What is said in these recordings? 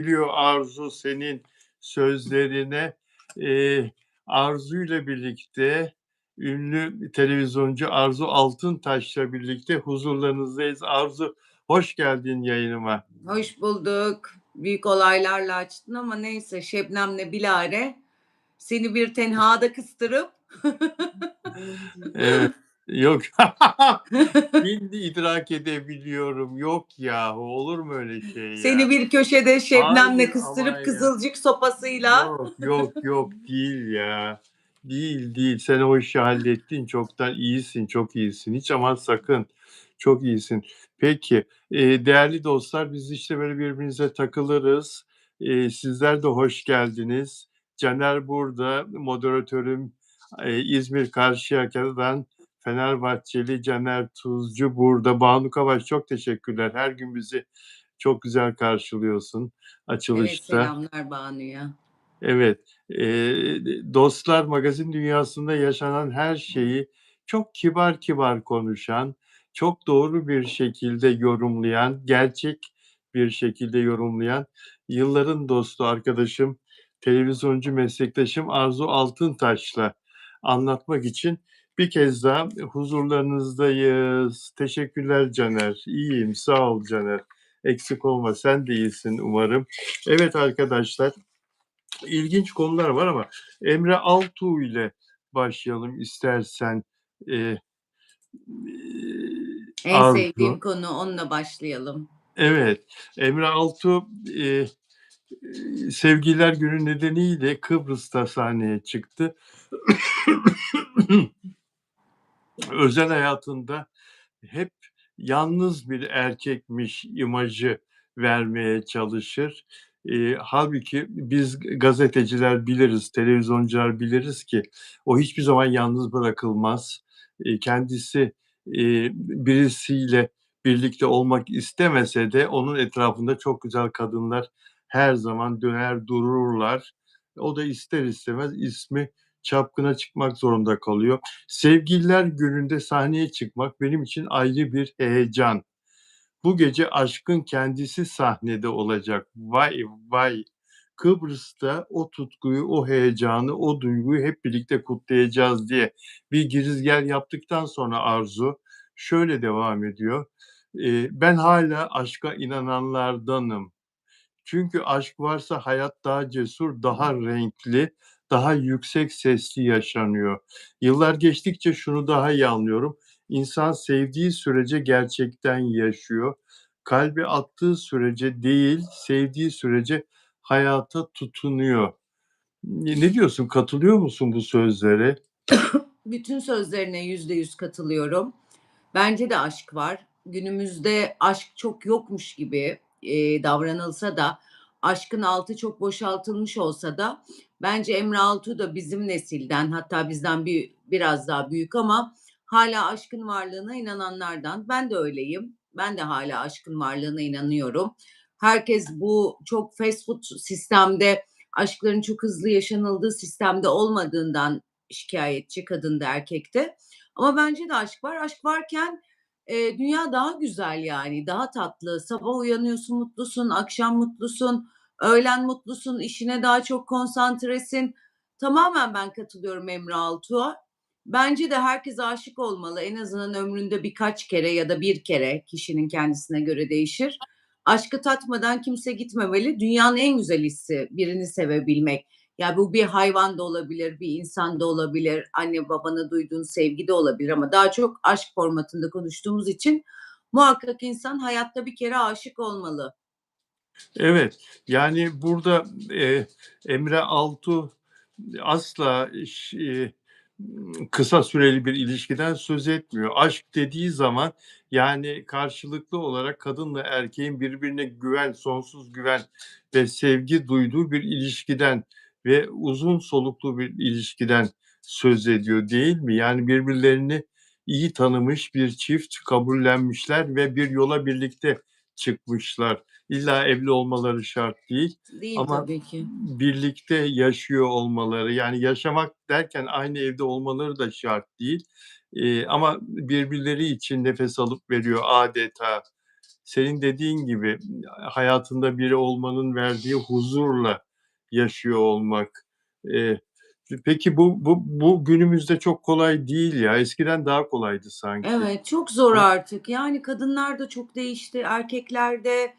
Biliyor Arzu senin sözlerine. Arzu'yla birlikte ünlü televizyoncu Arzu Altıntaş'la birlikte huzurlarınızdayız. Arzu, hoş geldin yayınıma. Hoş bulduk. Büyük olaylarla açtın ama neyse Şebnem'le bilare seni bir tenhada kıstırıp Evet, yok. Şimdi idrak edebiliyorum. Yok yahu, olur mu öyle şey seni ya? bir köşede Şebnem'le Hayır ama kıstırıp ya. kızılcık sopasıyla Yok, yok, yok değil ya. Değil, değil. Sen o işi hallettin. Çoktan iyisin, çok iyisin. Hiç aman sakın. Çok iyisin. Peki, değerli dostlar, biz işte böyle birbirimize takılırız. Sizler de hoş geldiniz. Caner burada, moderatörüm. İzmir Karşıyaka'dan Fenerbahçeli Caner Tuzcu burada. Banu Kavaş, çok teşekkürler. Her gün bizi çok güzel karşılıyorsun evet açılışta. selamlar Banu'ya. Evet, dostlar, magazin dünyasında yaşanan her şeyi çok kibar kibar konuşan, çok doğru bir şekilde yorumlayan, gerçek bir şekilde yorumlayan yılların dostu, arkadaşım, televizyoncu meslektaşım Arzu Altıntaş'la anlatmak için bir kez daha huzurlarınızdayız. Teşekkürler Caner. İyiyim, sağ ol Caner. Eksik olma, sen de iyisin umarım. Evet arkadaşlar, ilginç konular var ama Emre Altuğ ile başlayalım istersen. Eee, En sevdiğim Arzu. konu onunla başlayalım. Evet, Emre Altuğ Sevgililer Günü nedeniyle Kıbrıs'ta sahneye çıktı. Özel hayatında hep yalnız bir erkekmiş imajı vermeye çalışır. Hâlbuki biz gazeteciler biliriz, televizyoncular biliriz ki o hiçbir zaman yalnız bırakılmaz. Kendisi, birisiyle birlikte olmak istemese de onun etrafında çok güzel kadınlar her zaman döner dururlar. O da ister istemez ismi çapkına çıkmak zorunda kalıyor. Sevgililer Günü'nde sahneye çıkmak benim için ayrı bir heyecan. Bu gece aşkın kendisi sahnede olacak. Vay vay! Kıbrıs'ta o tutkuyu, o heyecanı, o duyguyu hep birlikte kutlayacağız diye bir girizgah yaptıktan sonra Arzu şöyle devam ediyor. Ben hala aşka inananlardanım. Çünkü aşk varsa hayat daha cesur, daha renkli, daha yüksek sesli yaşanıyor. Yıllar geçtikçe şunu daha iyi anlıyorum. İnsan sevdiği sürece gerçekten yaşıyor. Kalbi attığı sürece değil, sevdiği sürece hayata tutunuyor. Ne diyorsun? Katılıyor musun bu sözlere? Bütün sözlerine %100 katılıyorum. Bence de aşk var. Günümüzde aşk çok yokmuş gibi, davranılsa da, aşkın altı çok boşaltılmış olsa da bence Emre Altuğ da bizim nesilden, hatta bizden biraz daha büyük ama hala aşkın varlığına inananlardan. Ben de öyleyim. Ben de hala aşkın varlığına inanıyorum. Herkes bu çok fast food sistemde, aşkların çok hızlı yaşanıldığı sistemde olmadığından şikâyetçi kadın da erkek de. Ama bence de aşk var. Aşk varken, dünya daha güzel yani, daha tatlı. Sabah uyanıyorsun mutlusun, akşam mutlusun, öğlen mutlusun, işine daha çok konsantresin. Tamamen ben katılıyorum Emre Altuğ'a. Bence de herkes aşık olmalı. En azından ömründe birkaç kere ya da bir kere, kişinin kendisine göre değişir. Aşkı tatmadan kimse gitmemeli. Dünyanın en güzel hissi birini sevebilmek. Ya bu bir hayvan da olabilir, bir insan da olabilir, anne babana duyduğun sevgi de olabilir ama daha çok aşk formatında konuştuğumuz için muhakkak insan hayatta bir kere aşık olmalı. Evet, yani burada, Emre Altuğ asla kısa süreli bir ilişkiden söz etmiyor. Aşk dediği zaman, yani, karşılıklı olarak kadınla erkeğin birbirine güven, sonsuz güven ve sevgi duyduğu bir ilişkiden ve uzun soluklu bir ilişkiden söz ediyor, değil mi? Yani, birbirlerini iyi tanımış bir çift, kabullenmişler ve bir yola birlikte çıkmışlar. İlla evli olmaları şart değil Değil ama tabii ki. birlikte yaşıyor olmaları, yani yaşamak derken aynı evde olmaları da şart değil. Ama birbirleri için nefes alıp veriyor adeta. senin dediğin gibi hayatında biri olmanın verdiği huzurla yaşıyor olmak. Eee, peki bu günümüzde çok kolay değil ya. Eskiden daha kolaydı sanki. Evet, çok zor Ama artık. Yani kadınlar da çok değişti, erkekler de.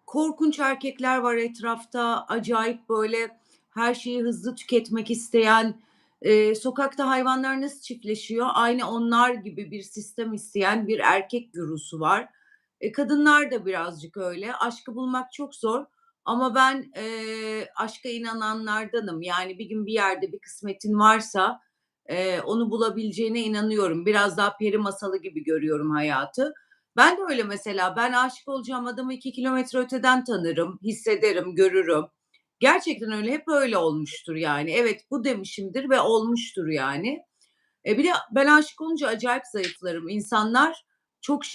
Korkunç erkekler var etrafta. Acayip böyle her şeyi hızlı tüketmek isteyen, sokakta hayvanlar nasıl çiftleşiyor? Aynı onlar gibi bir sistem isteyen bir erkek gürusu var. Kadınlar da birazcık öyle. Aşkı bulmak çok zor ama ben, aşka inananlardanım. Yani bir gün bir yerde bir kısmetin varsa, onu bulabileceğine inanıyorum. Biraz daha peri masalı gibi görüyorum hayatı. Ben de öyle mesela. Ben aşık olacağım adamı 2 kilometre öteden tanırım, hissederim, görürüm. Gerçekten öyle, hep öyle olmuştur yani. Evet, bu demişimdir ve olmuştur yani. Bir de ben aşık olunca acayip zayıflarım. İnsanlar çok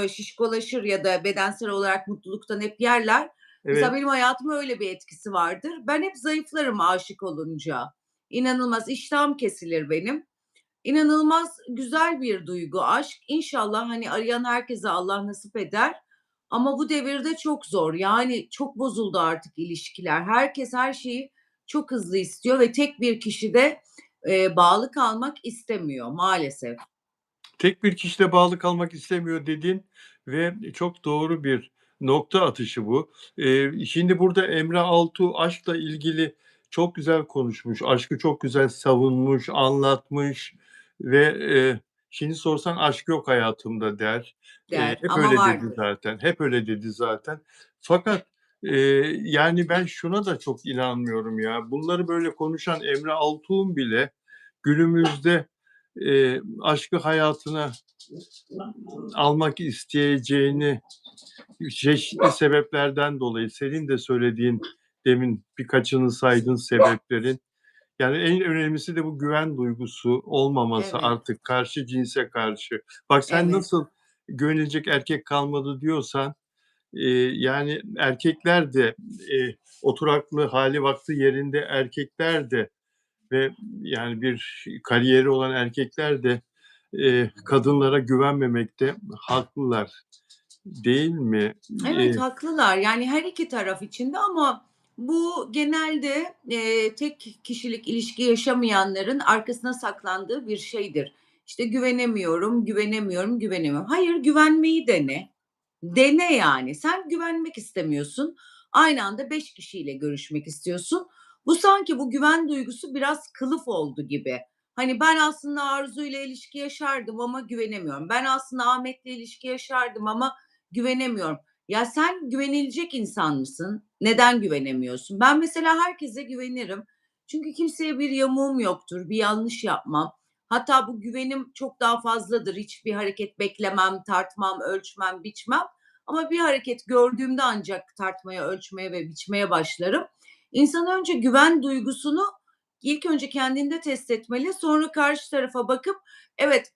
şişkolaşır ya da bedensel olarak mutluluktan hep yerler. Mesela evet, benim hayatıma öyle bir etkisi vardır. Ben hep zayıflarım aşık olunca. İnanılmaz, iştahım kesilir benim. İnanılmaz güzel bir duygu aşk. İnşallah, hani, arayan herkese Allah nasip eder ama bu devirde çok zor. Yani çok bozuldu artık ilişkiler. Herkes her şeyi çok hızlı istiyor ve tek bir kişide, bağlı kalmak istemiyor maalesef. tek bir kişide bağlı kalmak istemiyor dedin ve çok doğru bir nokta atışı bu. Şimdi burada Emre Altuğ aşkla ilgili çok güzel konuşmuş, aşkı çok güzel savunmuş, anlatmış ve, şimdi sorsan "Aşk yok hayatımda." der. Der Hep ama öyle dedi vardır. zaten, hep öyle dedi zaten. Fakat, yani ben şuna da çok inanmıyorum ya, bunları böyle konuşan Emre Altuğ'un bile günümüzde, aşkı hayatına almak isteyeceğini çeşitli sebeplerden dolayı senin de söylediğin demin birkaçını saydın sebeplerin. Yani en önemlisi de bu güven duygusu olmaması Evet, artık karşı cinse karşı. Bak sen evet, nasıl güvenilecek erkek kalmadı diyorsan, yani erkekler de, oturaklı hâli vakti yerinde erkekler de ve yani bir kariyeri olan erkekler de, kadınlara güvenmemekte haklılar, değil mi? evet, haklılar. Yani her 2 taraf için de ama bu genelde, tek kişilik ilişki yaşamayanların arkasına saklandığı bir şeydir. İşte, güvenemiyorum, güvenemiyorum, güvenemiyorum. Hayır, güvenmeyi dene. Dene yani. Sen güvenmek istemiyorsun. Aynı anda 5 kişiyle görüşmek istiyorsun. Bu sanki bu güven duygusu biraz kılıf oldu gibi. Hani ben aslında Arzu'yla ilişki yaşardım ama güvenemiyorum. Ben aslında Ahmet'le ilişki yaşardım ama güvenemiyorum. Ya sen güvenilecek insan mısın? Neden güvenemiyorsun? Ben mesela herkese güvenirim. Çünkü kimseye bir yamuğum yoktur, bir yanlış yapmam. Hatta bu güvenim çok daha fazladır. Hiçbir hareket beklemem, tartmam, ölçmem, biçmem. Ama bir hareket gördüğümde ancak tartmaya, ölçmeye ve biçmeye başlarım. İnsan önce güven duygusunu ilk önce kendinde test etmeli. Sonra karşı tarafa bakıp evet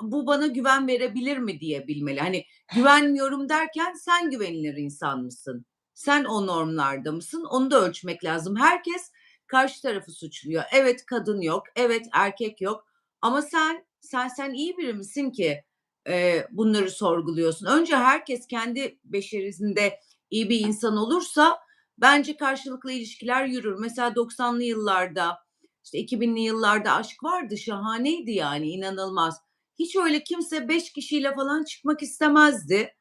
bu bana güven verebilir mi diye bilmeli. Hani güvenmiyorum derken sen güvenilir insan mısın? Sen o normlarda mısın? Onu da ölçmek lazım. Herkes karşı tarafı suçluyor. Evet kadın yok, evet erkek yok ama sen iyi biri misin ki, bunları sorguluyorsun? Önce herkes kendi beşerisinde iyi bir insan olursa bence karşılıklı ilişkiler yürür. Mesela 90'lı yıllarda, işte 2000'li yıllarda aşk vardı, şahaneydi yani inanılmaz. Hiç öyle kimse 5 kişiyle falan çıkmak istemezdi.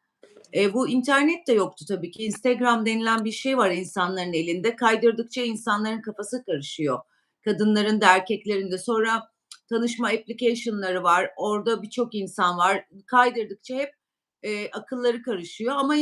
Bu internet de yoktu tabii ki. Instagram denilen bir şey var insanların elinde. Kaydırdıkça insanların kafası karışıyor. Kadınların da erkeklerin de. Sonra tanışma application'ları var. Orada birçok insan var. Kaydırdıkça hep, akılları karışıyor ama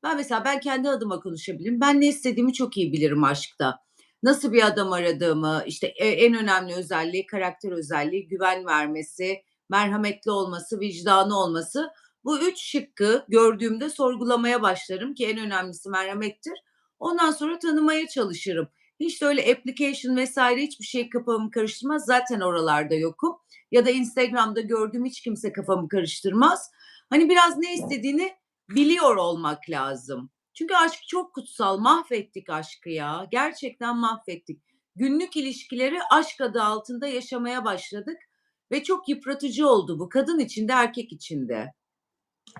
ben mesela ben kendi adıma konuşabilirim. Ben ne istediğimi çok iyi bilirim aşkta. Nasıl bir adam aradığımı, işte, en önemli özelliği karakter özelliği, güven vermesi, merhametli olması, vicdanı olması. Bu 3 şıkkı gördüğümde sorgulamaya başlarım ki en önemlisi merhamettir. Ondan sonra tanımaya çalışırım. Hiç de öyle application vs. hiçbir şey kafamı karıştırmaz. Zaten oralarda yokum. Ya da Instagram'da gördüğüm hiç kimse kafamı karıştırmaz. Hani biraz ne istediğini biliyor olmak lazım. Çünkü aşk çok kutsal. Mahvettik aşkı ya. Gerçekten mahvettik. Günlük ilişkileri aşk adı altında yaşamaya başladık ve çok yıpratıcı oldu bu. Kadın için de erkek için de.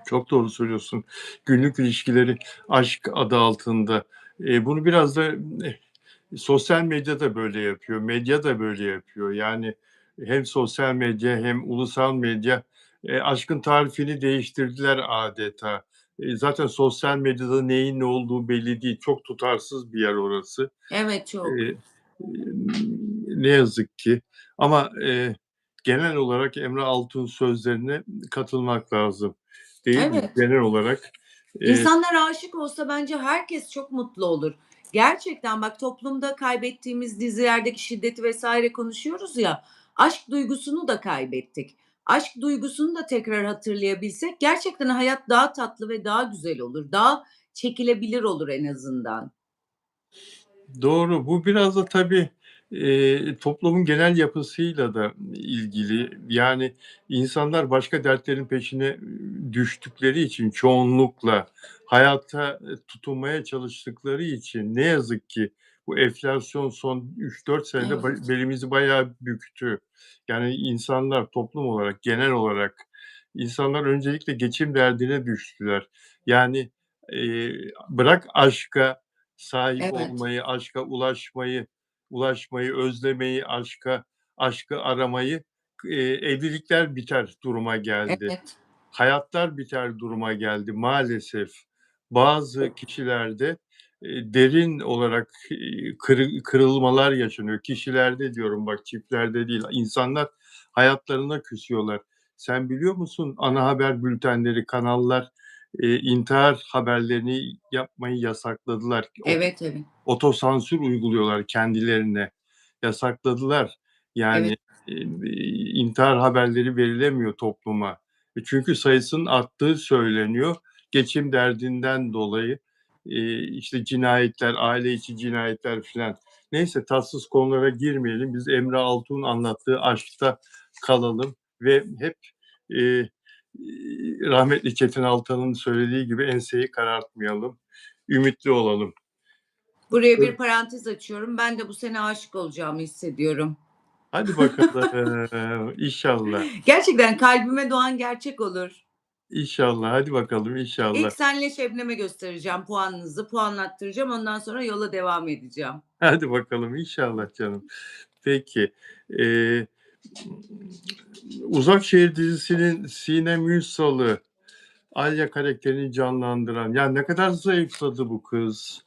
Çok doğru söylüyorsun. Günlük ilişkileri aşk adı altında. Bunu biraz da sosyal medya da böyle yapıyor, medya da böyle yapıyor. Yani hem sosyal medya hem ulusal medya, aşkın tarifini değiştirdiler adeta. Zaten sosyal medyada neyin ne olduğu belli değil. Çok tutarsız bir yer orası. Evet, çok. Eee, ne yazık ki ama, genel olarak Emre Altun sözlerine katılmak lazım, değil mi? Evet. Genel olarak, eee, İnsanlar aşık olsa bence herkes çok mutlu olur. Gerçekten bak toplumda kaybettiğimiz dizilerdeki şiddeti vesaire konuşuyoruz ya, aşk duygusunu da kaybettik. Aşk duygusunu da tekrar hatırlayabilsek gerçekten hayat daha tatlı ve daha güzel olur. Daha çekilebilir olur en azından. doğru. Bu biraz da tabii, toplumun genel yapısıyla da ilgili. Yani insanlar başka dertlerin peşine düştükleri için çoğunlukla hayata, tutunmaya çalıştıkları için ne yazık ki bu enflasyon son 3-4 senede Evet, belimizi bayağı büktü. Yani insanlar toplum olarak, genel olarak insanlar öncelikle geçim derdine düştüler. Yani, bırak aşka sahip evet, olmayı, aşka ulaşmayı, özlemeyi, aşkı aramayı, evlilikler biter duruma geldi. evet, Hayatlar biter duruma geldi maalesef. Bazı kişilerde, derin olarak, kırılmalar yaşanıyor. Kişilerde diyorum bak, çiftlerde değil. İnsanlar hayatlarına küsüyorlar. Sen biliyor musun ana haber bültenleri, kanallar, intihar haberlerini yapmayı yasakladılar. evet, evet, Otosansür uyguluyorlar kendilerine. Yasakladılar. Yani, evet. intihar haberleri verilemiyor topluma. Çünkü sayısının arttığı söyleniyor. Geçim derdinden dolayı, işte, cinayetler, aile içi cinayetler filan. Neyse tatsız konulara girmeyelim. Biz Emre Altun'un anlattığı aşkta kalalım ve hep, eee, rahmetli Çetin Altan'ın söylediği gibi enseyi karartmayalım, ümitli olalım. Buraya bir parantez açıyorum. Ben de bu sene aşık olacağımı hissediyorum. Hadi bakalım, inşallah. Gerçekten kalbime doğan gerçek olur. İnşallah, hadi bakalım inşallah. İlk senle Şebnem'e göstereceğim puanınızı, puanlattıracağım. Ondan sonra yola devam edeceğim. Hadi bakalım inşallah canım. Peki, eee, Uzakşehir dizisinin Sinem Ünsal'ı, Alya karakterini canlandıran, ya ne kadar zayıfladı bu kız.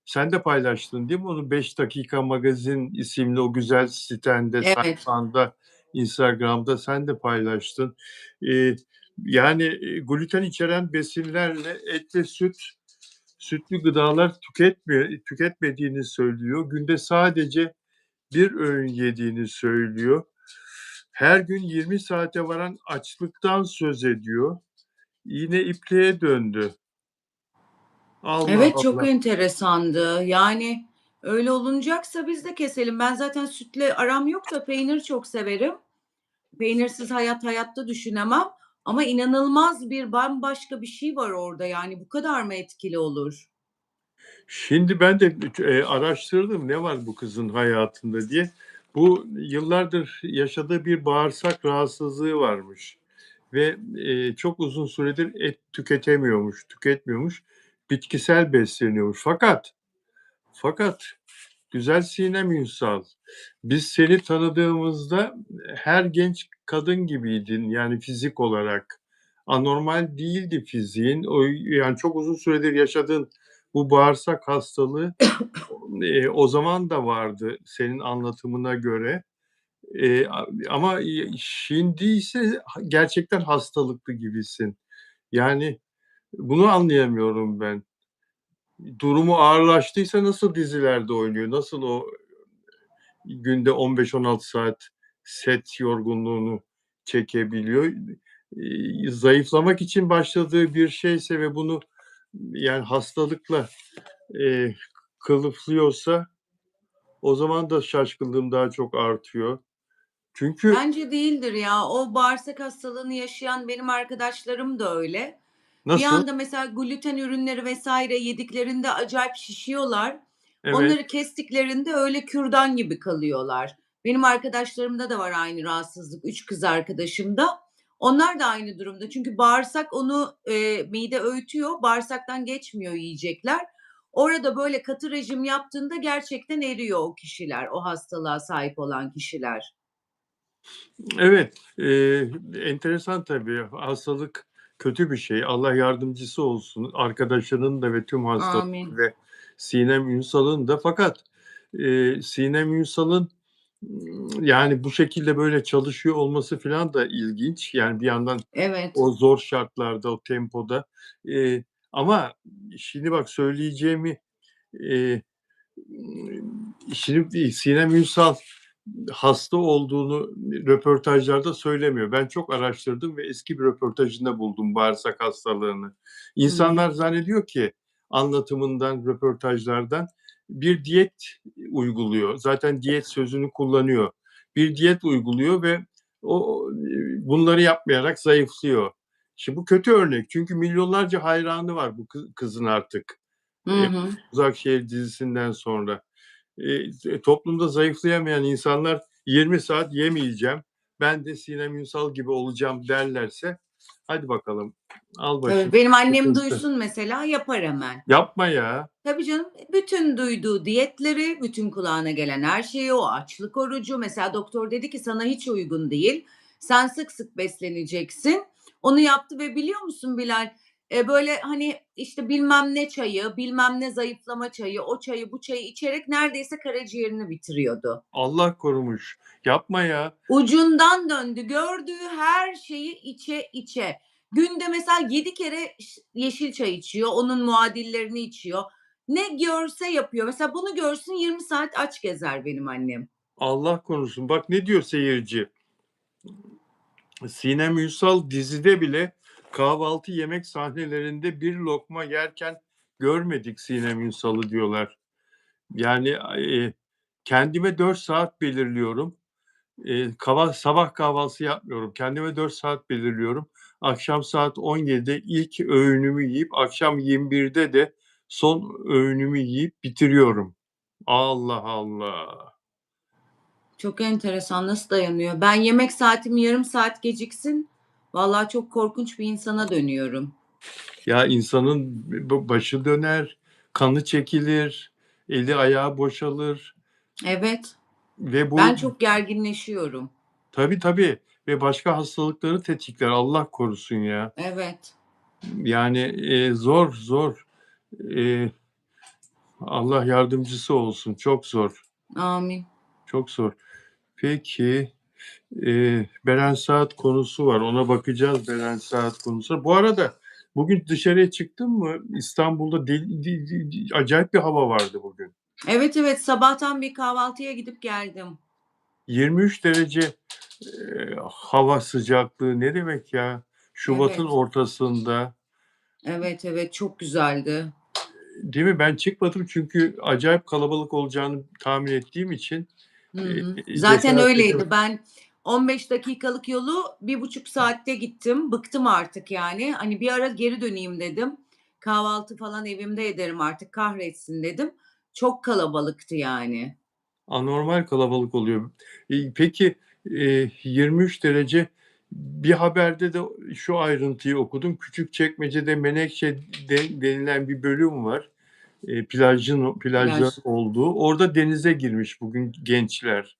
Sen de paylaştın değil mi onu? 5 Dakika Magazin isimli o güzel sitende, Evet, sayfanda, Instagram'da sen de paylaştın. Eee, yani, gluten içeren besinlerle et ve sütlü gıdalar tüketmediğini söylüyor. Günde sadece bir öğün yediğini söylüyor. Her gün 20 saate varan açlıktan söz ediyor. İğne ipliğe döndü. Allah evet çok Allah. enteresandı. Yani öyle olunacaksa biz de keselim. Ben zaten sütle aram yok da peynir çok severim. Peynirsiz hayat hayatta düşünemem ama inanılmaz bir bambaşka bir şey var orada yani bu kadar mı etkili olur? Şimdi ben de araştırdım ne var bu kızın hayatında diye. Bu yıllardır yaşadığı bir bağırsak rahatsızlığı varmış ve, çok uzun süredir et tüketmiyormuş. Bitkisel besleniyormuş. Fakat güzel Sinem Ünsal, biz seni tanıdığımızda her genç kadın gibiydin, yani fizik olarak. Anormal değildi fiziğin. Yani çok uzun süredir yaşadığın bu bağırsak hastalığı, o zaman da vardı senin anlatımına göre. Ama şimdi ise gerçekten hastalıklı gibisin. Yani bunu anlayamıyorum ben. Durumu ağırlaştıysa nasıl dizilerde oynuyor? Nasıl o günde 15-16 saat set yorgunluğunu çekebiliyor? Zayıflamak için başladığı bir şeyse ve bunu yani hastalıkla, eee, kılıflıyorsa o zaman da şaşkınlığım daha çok artıyor. Çünkü Bence değildir ya. O bağırsak hastalığını yaşayan benim arkadaşlarım da öyle. Bir nasıl? anda mesela gluten ürünleri vesaire yediklerinde acayip şişiyorlar. Evet. Onları kestiklerinde öyle kürdan gibi kalıyorlar. Benim arkadaşlarımda da var aynı rahatsızlık, 3 kız arkadaşımda. Onlar da aynı durumda. Çünkü bağırsak onu, mide öğütüyor, bağırsaktan geçmiyor yiyecekler. Orada böyle katı rejim yaptığında gerçekten eriyor o kişiler, o hastalığa sahip olan kişiler. Evet, enteresan tabii. Hastalık kötü bir şey. Allah yardımcısı olsun. Arkadaşının da ve tüm hastaların Amin. ve Sinem Ünsal'ın da. Fakat, Sinem Ünsal'ın, yani, bu şekilde böyle çalışıyor olması filan da ilginç. Yani, bir yandan Evet. o zor şartlarda, o tempoda. Ama şimdi bak söyleyeceğimi, eee, şimdi Sinem Ünsal hasta olduğunu röportajlarda söylemiyor. Ben çok araştırdım ve eski bir röportajında buldum bağırsak hastalığını. Hı hı. İnsanlar zannediyor ki anlatımından, röportajlardan bir diyet uyguluyor. Zaten diyet sözünü kullanıyor. Bir diyet uyguluyor ve o bunları yapmayarak zayıflıyor. Şimdi bu kötü örnek çünkü milyonlarca hayranı var bu kızın artık. Hı hı. Uzakşehir dizisinden sonra. Toplumda zayıflayamayan insanlar 20 saat yemeyeceğim, ben de Sinem Ünsal gibi olacağım derlerse hadi bakalım al başını. Evet, benim annem duysun mesela yapar hemen. Yapma ya. Tabii canım. Bütün duyduğu diyetleri, bütün kulağına gelen her şeyi, o açlık orucu, mesela doktor dedi ki sana hiç uygun değil. Sen sık sık besleneceksin. Onu yaptı ve biliyor musun Bilal, böyle, hani, işte, bilmem ne çayı, bilmem ne zayıflama çayı, o çayı, bu çayı içerek neredeyse karaciğerini bitiriyordu. Allah korumuş. Yapma ya. Ucundan döndü. Gördüğü her şeyi içe içe. Günde mesela 7 kere yeşil çay içiyor, onun muadillerini içiyor. Ne görse yapıyor. Mesela bunu görsün 20 saat aç gezer benim annem. Allah korusun. Bak ne diyor seyirci? Sinem Ünsal dizide bile kahvaltı yemek sahnelerinde bir lokma yerken görmedik Sinem Ünsal'ı diyorlar. Yani, kendime 4 saat belirliyorum. Sabah kahvaltısı yapmıyorum. Kendime 4 saat belirliyorum. Akşam saat 17'de ilk öğünümü yiyip akşam 21'de de son öğünümü yiyip bitiriyorum. Allah Allah! Çok enteresan, nasıl dayanıyor? Ben yemek saatim yarım saat geciksin, vallahi çok korkunç bir insana dönüyorum. Ya, insanın başı döner, kanı çekilir, eli ayağı boşalır Evet, ve ben bu çok gerginleşiyorum. tabii, tabii ve başka hastalıkları tetikler. Allah korusun ya. Evet, Yani, zor, zor. Eee, Allah yardımcısı olsun. Çok zor, amin. çok zor. Peki, Beren Saat konusu var. Ona bakacağız Beren Saat konusu. Bu arada bugün dışarıya çıktın mı? İstanbul'da deli acayip bir hava vardı bugün. Evet, evet, sabahtan bir kahvaltıya gidip geldim. 23 derece, hava sıcaklığı ne demek ya? Şubat'ın Evet. ortasında, Evet, evet, çok güzeldi. değil mi? Ben çıkmadım çünkü acayip kalabalık olacağını tahmin ettiğim için, Hı hı. Zaten cesaret öyleydi. edemedim. Ben 15 dakikalık yolu 1,5 saatte gittim. Bıktım artık yani. Hani bir ara geri döneyim dedim. Kahvaltı falan evimde ederim artık kahretsin dedim. Çok kalabalıktı yani. Anormal kalabalık oluyor. Peki, 23 derece bir haberde de şu ayrıntıyı okudum. Küçükçekmece'de Menekşe denilen bir bölüm var. Plajların Plaj. olduğu. Orada denize girmiş bugün gençler.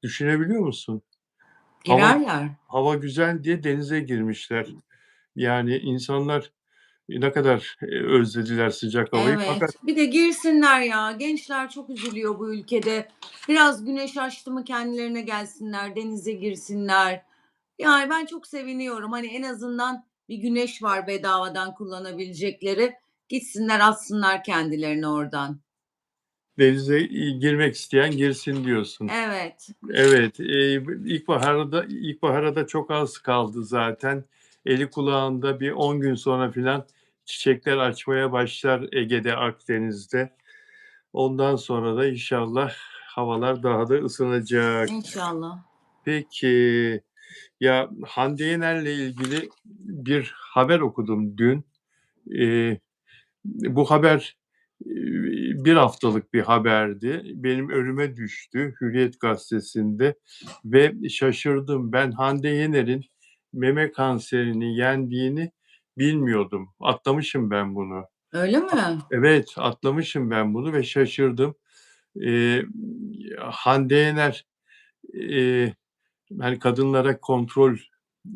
Düşünebiliyor musun? Hava Girerler. hava güzel diye denize girmişler. Yani insanlar ne kadar, özlediler sıcak havayı fakat Evet. Bir de girsinler ya. Gençler çok üzülüyor bu ülkede. Biraz güneş açtı mı kendilerine gelsinler, denize girsinler. Yani ben çok seviniyorum. Hani en azından bir güneş var bedavadan kullanabilecekleri. Gitsinler atsınlar kendilerini oradan. denize, girmek isteyen girsin diyorsun. Evet. Evet, ilkbahara da çok az kaldı zaten. Eli kulağında bir 10 gün sonra filan çiçekler açmaya başlar Ege'de, Akdeniz'de. Ondan sonra da inşallah havalar daha da ısınacak. İnşallah. Peki, ya Hande Yener'le ilgili bir haber okudum dün. Eee, Bu haber, 1 haftalık bir haberdi. Benim önüme düştü Hürriyet Gazetesi'nde ve şaşırdım. Ben Hande Yener'in meme kanserini yendiğini bilmiyordum. Atlamışım ben bunu. Öyle mi? Evet, atlamışım ben bunu ve şaşırdım. Eee, Hande Yener, eee, hani, kadınlara kontrol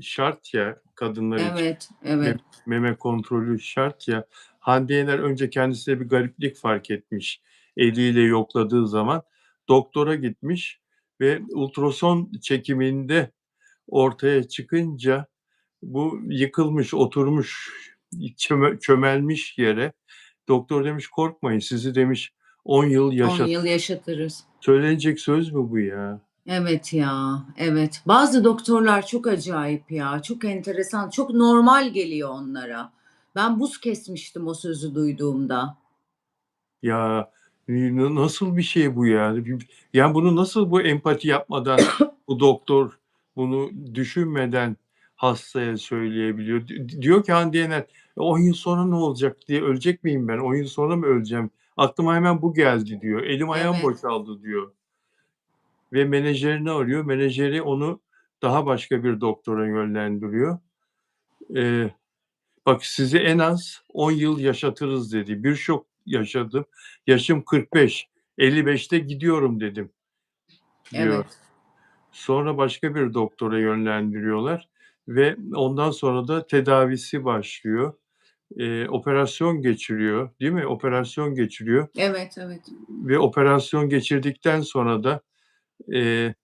şart ya, kadınlar için. Evet, evet. Meme kontrolü şart ya. Hande Yener önce kendisine bir gariplik fark etmiş. Eliyle yokladığı zaman doktora gitmiş ve ultrason çekiminde ortaya çıkınca bu yıkılmış, oturmuş, çömelmiş yere. Doktor demiş, "Korkmayın, sizi" demiş, "10 yıl 10 yıl yaşatırız. Söylenecek söz mü bu ya? Evet ya, evet. Bazı doktorlar çok acayip ya, çok enteresan, çok normal geliyor onlara. Ben buz kesmiştim o sözü duyduğumda. Ya, nasıl bir şey bu ya? Yani, bunu nasıl bu empati yapmadan bu doktor bunu düşünmeden hastaya söyleyebiliyor? Diyor ki Hande Yener, "10 yıl sonra ne olacak diye ölecek miyim ben? 10 yıl sonra mı öleceğim? Aklıma hemen bu geldi." diyor. "Elim ayağım Evet, boşaldı." diyor ve menajerini arıyor. Menajeri onu daha başka bir doktora yönlendiriyor. Eee Bak sizi en az 10 yıl yaşatırız dedi. Bir şok yaşadım. Yaşım 45. 55'te gidiyorum dedim diyor. evet, Sonra başka bir doktora yönlendiriyorlar ve ondan sonra da tedavisi başlıyor. Operasyon geçiriyor, değil mi? Operasyon geçiriyor evet, evet. ve operasyon geçirdikten sonra da, eee,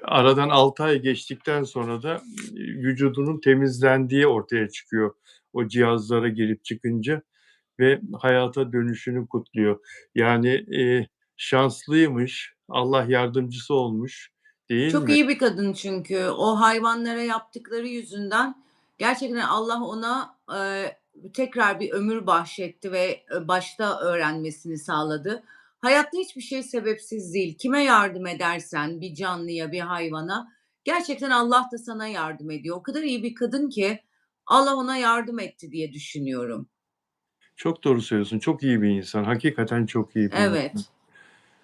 aradan 6 ay geçtikten sonra da, vücudunun temizlendiği ortaya çıkıyor o cihazlara girip çıkınca. Ve hayata dönüşünü kutluyor. Yani, şanslıymış, Allah yardımcısı olmuş, değil Çok mi? iyi bir kadın çünkü. O hayvanlara yaptıkları yüzünden gerçekten Allah ona, tekrar bir ömür bahşetti ve, başta öğrenmesini sağladı. Hayatta hiçbir şey sebepsiz değil. Kime yardım edersen, bir canlıya, bir hayvana, gerçekten Allah da sana yardım ediyor. O kadar iyi bir kadın ki Allah ona yardım etti diye düşünüyorum. Çok doğru söylüyorsun, çok iyi bir insan, hakikaten çok iyi bir insan. Evet,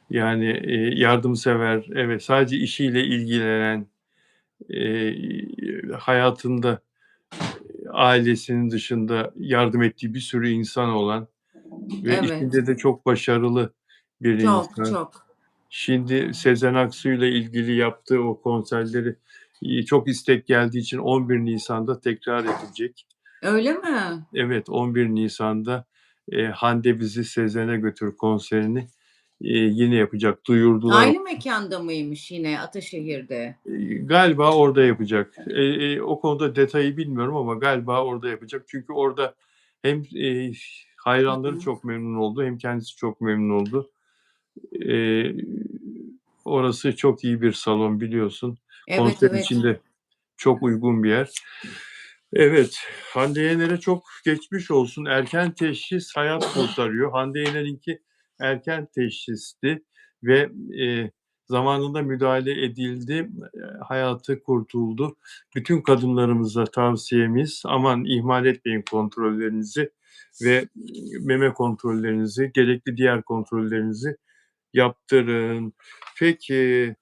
Yani, yardımsever, evet, sadece işiyle ilgilenen, hayatında ailesinin dışında yardım ettiği bir sürü insan olan ve evet. işinde de çok başarılı bir Çok, insan. çok. Şimdi Sezen Aksu'yla ilgili yaptığı o konserleri, çok istek geldiği için 11 Nisan'da tekrar edecek. Öyle mi? Evet, 11 Nisan'da, "Hande Bizi Sezen'e Götür" konserini, yine yapacak. Duyurdular. Aynı mekânda mıymış yine Ataşehir'de? Galiba orada yapacak. O konuda detayı bilmiyorum ama galiba orada yapacak. Çünkü orada hem, Hı hayranları hı. çok memnun oldu hem kendisi çok memnun oldu. Eee, Orası çok iyi bir salon biliyorsun. Evet, Konser evet. için de çok uygun bir yer. Evet, Hande Yener'e çok geçmiş olsun. Erken teşhis hayat kurtarıyor. Hande Yener'inki erken teşhisti ve, zamanında müdahale edildi, hayatı kurtuldu. Bütün kadınlarımıza tavsiyemiz, aman ihmal etmeyin kontrollerinizi ve meme kontrollerinizi, gerekli diğer kontrollerinizi yaptırın. Peki,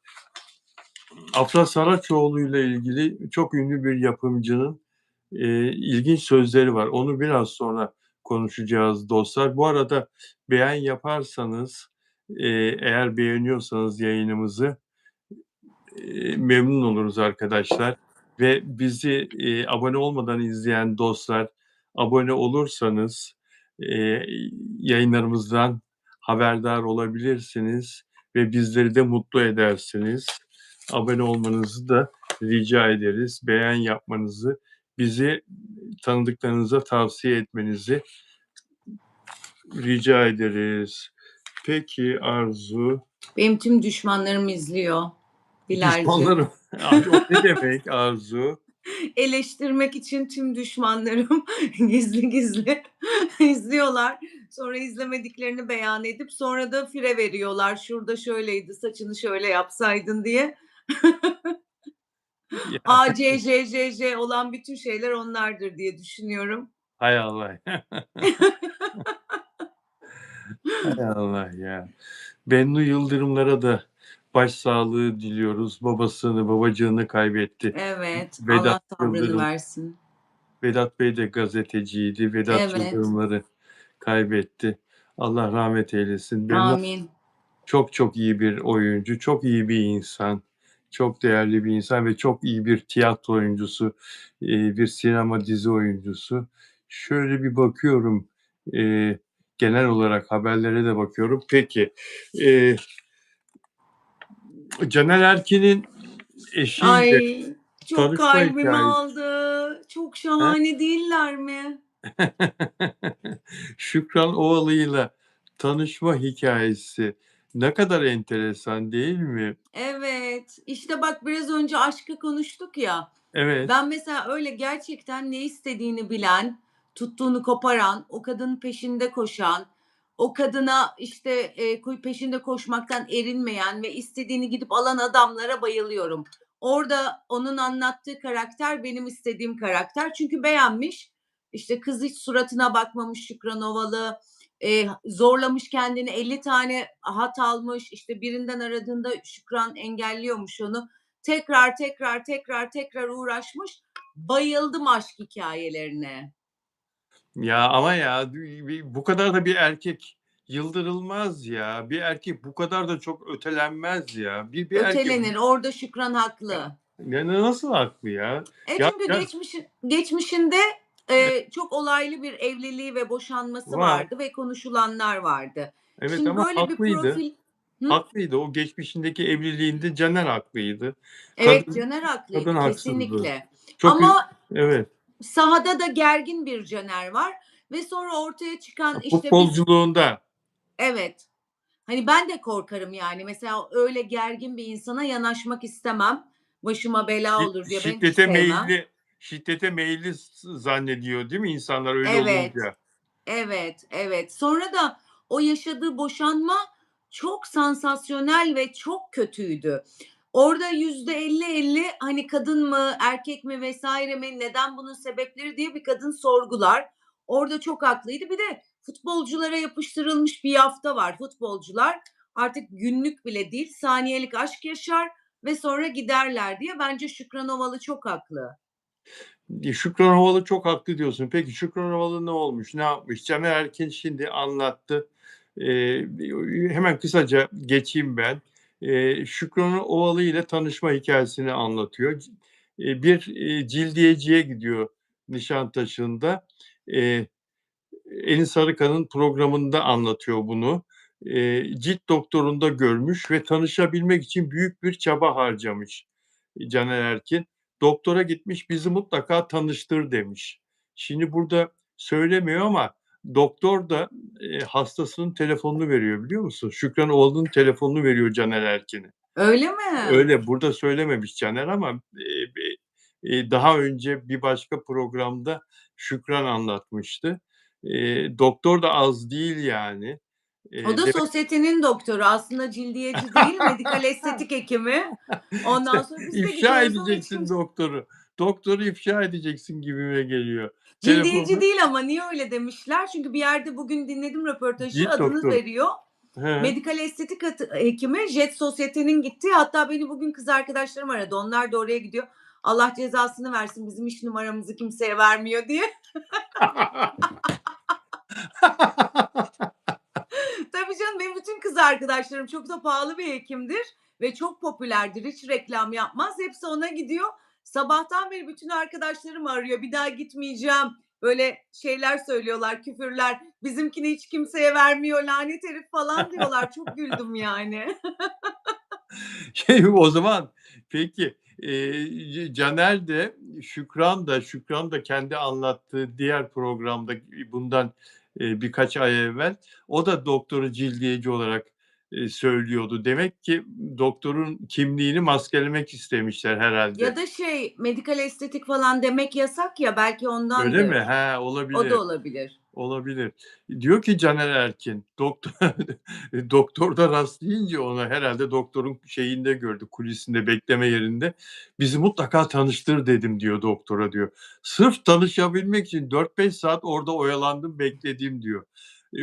Afra Saraçoğlu'yla ilgili çok ünlü bir yapımcının, ilginç sözleri var. Onu biraz sonra konuşacağız dostlar. Bu arada beğen yaparsanız, eğer beğeniyorsanız yayınımızı, memnun oluruz arkadaşlar ve bizi, abone olmadan izleyen dostlar, abone olursanız, eee, yayınlarımızdan haberdar olabilirsiniz ve bizleri de mutlu edersiniz. Abone olmanızı da rica ederiz. Beğen yapmanızı, bizi tanıdıklarınıza tavsiye etmenizi rica ederiz. Peki Arzu, Benim tüm düşmanlarım izliyor Bilal'cim. düşmanlarım o ne demek Arzu? Eleştirmek için tüm düşmanlarım gizli gizli izliyorlar. Sonra izlemediklerini beyan edip sonra da fire veriyorlar. "Şurada şöyleydi, saçını şöyle yapsaydın." diye. Ya, A, C, J, J, J olan bütün şeyler onlardır diye düşünüyorum. hay Allah. Hay Allah ya. Bennu Yıldırımlara da başsağlığı diliyoruz. Babacığını kaybetti. Evet, Vedat Allah sabrını Yıldırım. versin. Vedat Bey de gazeteciydi. Vedat Evet, Yıldırımları kaybetti. Allah rahmet eylesin. Memnun. amin. Çok çok iyi bir oyuncu, çok iyi bir insan, çok değerli bir insan ve çok iyi bir tiyatro oyuncusu, bir sinema dizi oyuncusu. Şöyle bir bakıyorum, genel olarak haberlere de bakıyorum. Peki, Caner Erkin'in eşiyle Ay, çok tanışma kalbimi hikâyesi. aldı. Çok He? şahane değiller mi? Şükran Ovalı'yla tanışma hikâyesi ne kadar enteresan değil mi? Evet, işte bak biraz önce aşkı konuştuk ya. Evet, Ben mesela öyle gerçekten ne istediğini bilen, tuttuğunu koparan, o kadının peşinde koşan, o kadına işte, peşinde koşmaktan erinmeyen ve istediğini gidip alan adamlara bayılıyorum. Orada onun anlattığı karakter benim istediğim karakter. Çünkü beğenmiş, işte kız hiç suratına bakmamış Şükran Ovalı, zorlamış kendini 50 tane hat almış, işte birinden aradığında Şükran engelliyormuş onu. Tekrar, tekrar, tekrar, tekrar uğraşmış. Bayıldım aşk hikâyelerine. ya ama ya bu kadar da bir erkek yıldırılmaz ya. Bir erkek bu kadar da çok ötelenmez ya. Bir erkek Ötelenir, orada Şükran ya, haklı. nasıl haklı ya? Ya Çünkü ya geçmişinde, e çok olaylı bir evliliği ve boşanması var. vardı ve konuşulanlar vardı. Evet Şimdi ama böyle bir haklıydı. profil. Hı? Haklıydı. O geçmişindeki evliliğinde Caner haklıydı. Evet, Kadın Caner kadın haklıydı haksızdı. kesinlikle. Çok Ama evet. sahada da gergin bir Caner var ve sonra ortaya çıkan, işte, biz. Futbolculuğunda Evet. Hani ben de korkarım yani. Mesela öyle gergin bir insana yanaşmak istemem. Başıma bela olur diye ben hiç şiddete sevmem. meyilli zannediyor değil mi insanlar öyle Evet, olunca? evet, evet. Sonra da o yaşadığı boşanma çok sansasyonel ve çok kötüydü. Orada %50-50 hani kadın mı, erkek mi vesaire mi, neden bunun sebepleri diye bir kadın sorgular. Orada çok haklıydı. Bir de futbolculara yapıştırılmış bir yafta var. Futbolcular artık günlük bile değil, saniyelik aşk yaşar ve sonra giderler diye. Bence Şükran Ovalı çok haklı. Şükran Ovalı çok haklı diyorsun. Peki Şükran Ovalı ne olmuş, ne yapmış? Caner Erkin şimdi anlattı. Hemen kısaca geçeyim ben. Şükran Ovalı ile tanışma hikâyesini anlatıyor. Bir, cildiyeciye gidiyor Nişantaşı'nda. Eee, Elin Sarıkan'ın programında anlatıyor bunu. Cilt doktorunda görmüş ve tanışabilmek için büyük bir çaba harcamış Caner Erkin. Doktora gitmiş, "Bizi mutlaka tanıştır." demiş. Şimdi burada söylemiyor ama doktor da, hastasının telefonunu veriyor, biliyor musun? Şükran Ovalı'nın telefonunu veriyor Caner Erkin'e. Öyle mi? Öyle, burada söylememiş Caner ama, daha önce bir başka programda Şükran anlatmıştı. Doktor da az değil yani. O da Demek sosyetenin doktoru. Aslında cildiyeci değil, medikal estetik hekimi. Ondan işte sonra biz de ifşa gidiyoruz ama hiç edeceksin kimse. doktoru. Doktoru ifşa edeceksin gibime geliyor. Cildiyeci Telefonla değil ama niye öyle demişler? Çünkü bir yerde bugün dinledim röportajı, cilt adını doktoru. veriyor. He. Medikal estetik hekimi Jet Sosyete'nin gittiği, hatta beni bugün kız arkadaşlarım aradı. Onlar da oraya gidiyor. Allah cezasını versin bizim iş numaramızı kimseye vermiyor diye. Tabii canım, benim bütün kız arkadaşlarım, çok da pahalı bir hekimdir ve çok popülerdir. Hiç reklam yapmaz. Hepsi ona gidiyor. Sabahtan beri bütün arkadaşlarım arıyor. Bir daha gitmeyeceğim. Böyle şeyler söylüyorlar, küfürler. Bizimkini hiç kimseye vermiyor, lanet herif falan diyorlar. Çok güldüm yani. O zaman peki, Caner de Şükran da kendi anlattığı diğer programda bundan, birkaç ay evvel o da doktoru cildiyeci olarak, söylüyordu. Demek ki doktorun kimliğini maskelemek istemişler Ya herhâlde. da şey, medikal estetik falan demek yasak ya, belki Öyle mi? ondandır. He, O da olabilir. olabilir. Olabilir. Diyor ki Caner Erkin, doktorda rastlayınca ona herhâlde doktorun şeyinde gördü, kulisinde, bekleme yerinde. "Bizi mutlaka tanıştır." dedim diyor doktora diyor. "Sırf tanışabilmek için 4-5 saat orada oyalandım, bekledim." diyor.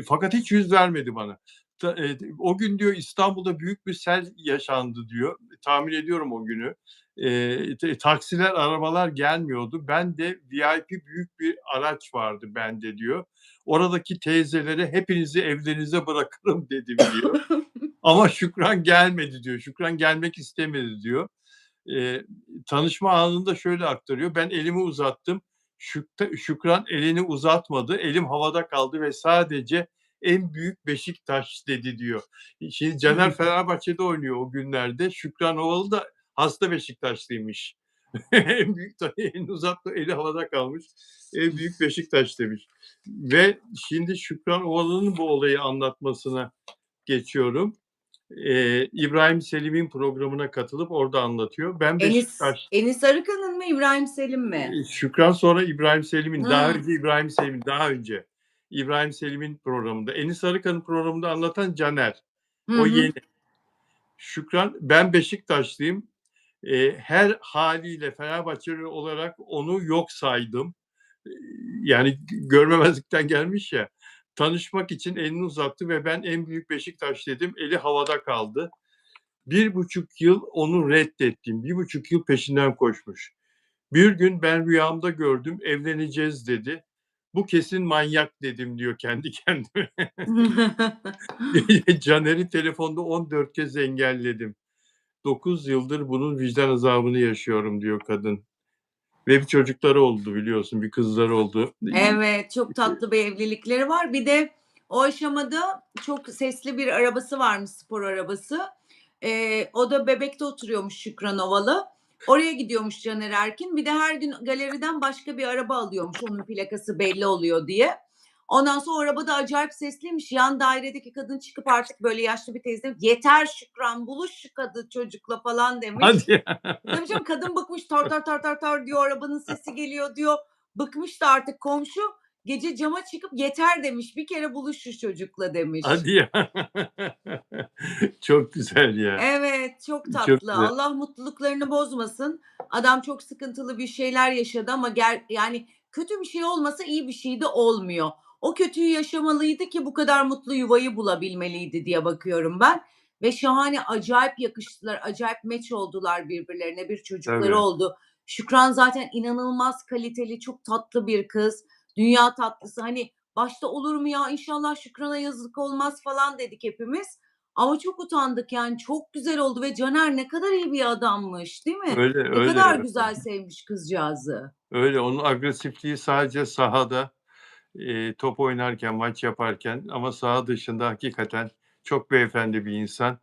Fakat hiç yüz vermedi bana. O gün diyor İstanbul'da büyük bir sel yaşandı diyor. Tahmin ediyorum o günü. Taksiler, arabalar gelmiyordu. Ben de VIP büyük bir araç vardı bende diyor. Oradaki teyzelere hepinizi evlerinize bırakırım dedim diyor. Ama Şükran gelmedi diyor. Şükran gelmek istemedi diyor. Tanışma anında şöyle aktarıyor. Ben elimi uzattım. Şükran elini uzatmadı. Elim havada kaldı ve sadece en büyük Beşiktaş dedi diyor. Şimdi Caner Fenerbahçe'de oynuyor o günlerde. Şükran Ovalı da hasta Beşiktaşlıymış. En büyük elini uzattı, eli havada kalmış. En büyük Beşiktaş demiş. Ve şimdi Şükran Ovalı'nın bu olayı anlatmasına geçiyorum. İbrahim Selim'in programına katılıp orada anlatıyor. Ben Beşiktaş. Enis Arıkan'ın mı İbrahim Selim mi? Şükran sonra İbrahim Selim'in, daha Hı. önce İbrahim Selim'in, daha önce İbrahim Selim'in programında. Enis Arıkan'ın programında anlatan Caner. Hı O hı. yeni. Şükran, ben Beşiktaşlıyım. Her haliyle Fenerbahçeli olarak onu yok saydım. Yani görmemezlikten gelmiş ya. Tanışmak için elini uzattı ve ben en büyük Beşiktaş dedim. Eli havada kaldı. 1,5 yıl onu reddettim. 1,5 yıl peşinden koşmuş. Bir gün ben rüyamda gördüm, evleneceğiz dedi. Bu kesin manyak dedim diyor kendi kendime. Caner'i telefonda 14 kez engelledim. 9 yıldır bunun vicdan azabını yaşıyorum diyor kadın. Ve bir çocukları oldu biliyorsun, bir kızları oldu. Evet, çok tatlı bir evlilikleri var. Bir de o aşamada çok sesli bir arabası varmış, spor arabası. O da Bebek'te oturuyormuş Şükran Ovalı. Oraya gidiyormuş Caner Erkin. Bir de her gün galeriden başka bir araba alıyormuş, onun plakası belli oluyor diye. Ondan sonra o araba da acayip sesliymiş. Yan dairedeki kadın çıkıp artık böyle yaşlı bir teyze, yeter Şükran, buluş şu kadın çocukla falan demiş. Hadi ya. Tabii canım, kadın bıkmış, tar tar tar tar tar diyor, arabanın sesi geliyor diyor. Bıkmış da artık komşu, gece cama çıkıp yeter demiş, bir kere buluş şu çocukla demiş. Hadi ya. Çok güzel ya. Evet, çok Çok tatlı. güzel. Allah mutluluklarını bozmasın. Adam çok sıkıntılı bir şeyler yaşadı ama yani kötü bir şey olmasa iyi bir şey de olmuyor. O kötüyü yaşamalıydı ki bu kadar mutlu yuvayı bulabilmeliydi diye bakıyorum ben. Ve şahane, acayip yakıştılar, acayip meç oldular birbirlerine, bir çocukları Tabii. oldu. Şükran zaten inanılmaz kaliteli, çok tatlı bir kız. Dünya tatlısı. Hani başta olur mu ya, inşallah Şükran'a yazık olmaz falan dedik hepimiz. Ama çok utandık, yani çok güzel oldu ve Caner ne kadar iyi bir adammış, değil mi? Öyle, Ne kadar öyle. güzel sevmiş kızcağızı. Öyle. Onun agresifliği sadece sahada, top oynarken, maç yaparken, ama saha dışında hakikaten çok beyefendi bir insan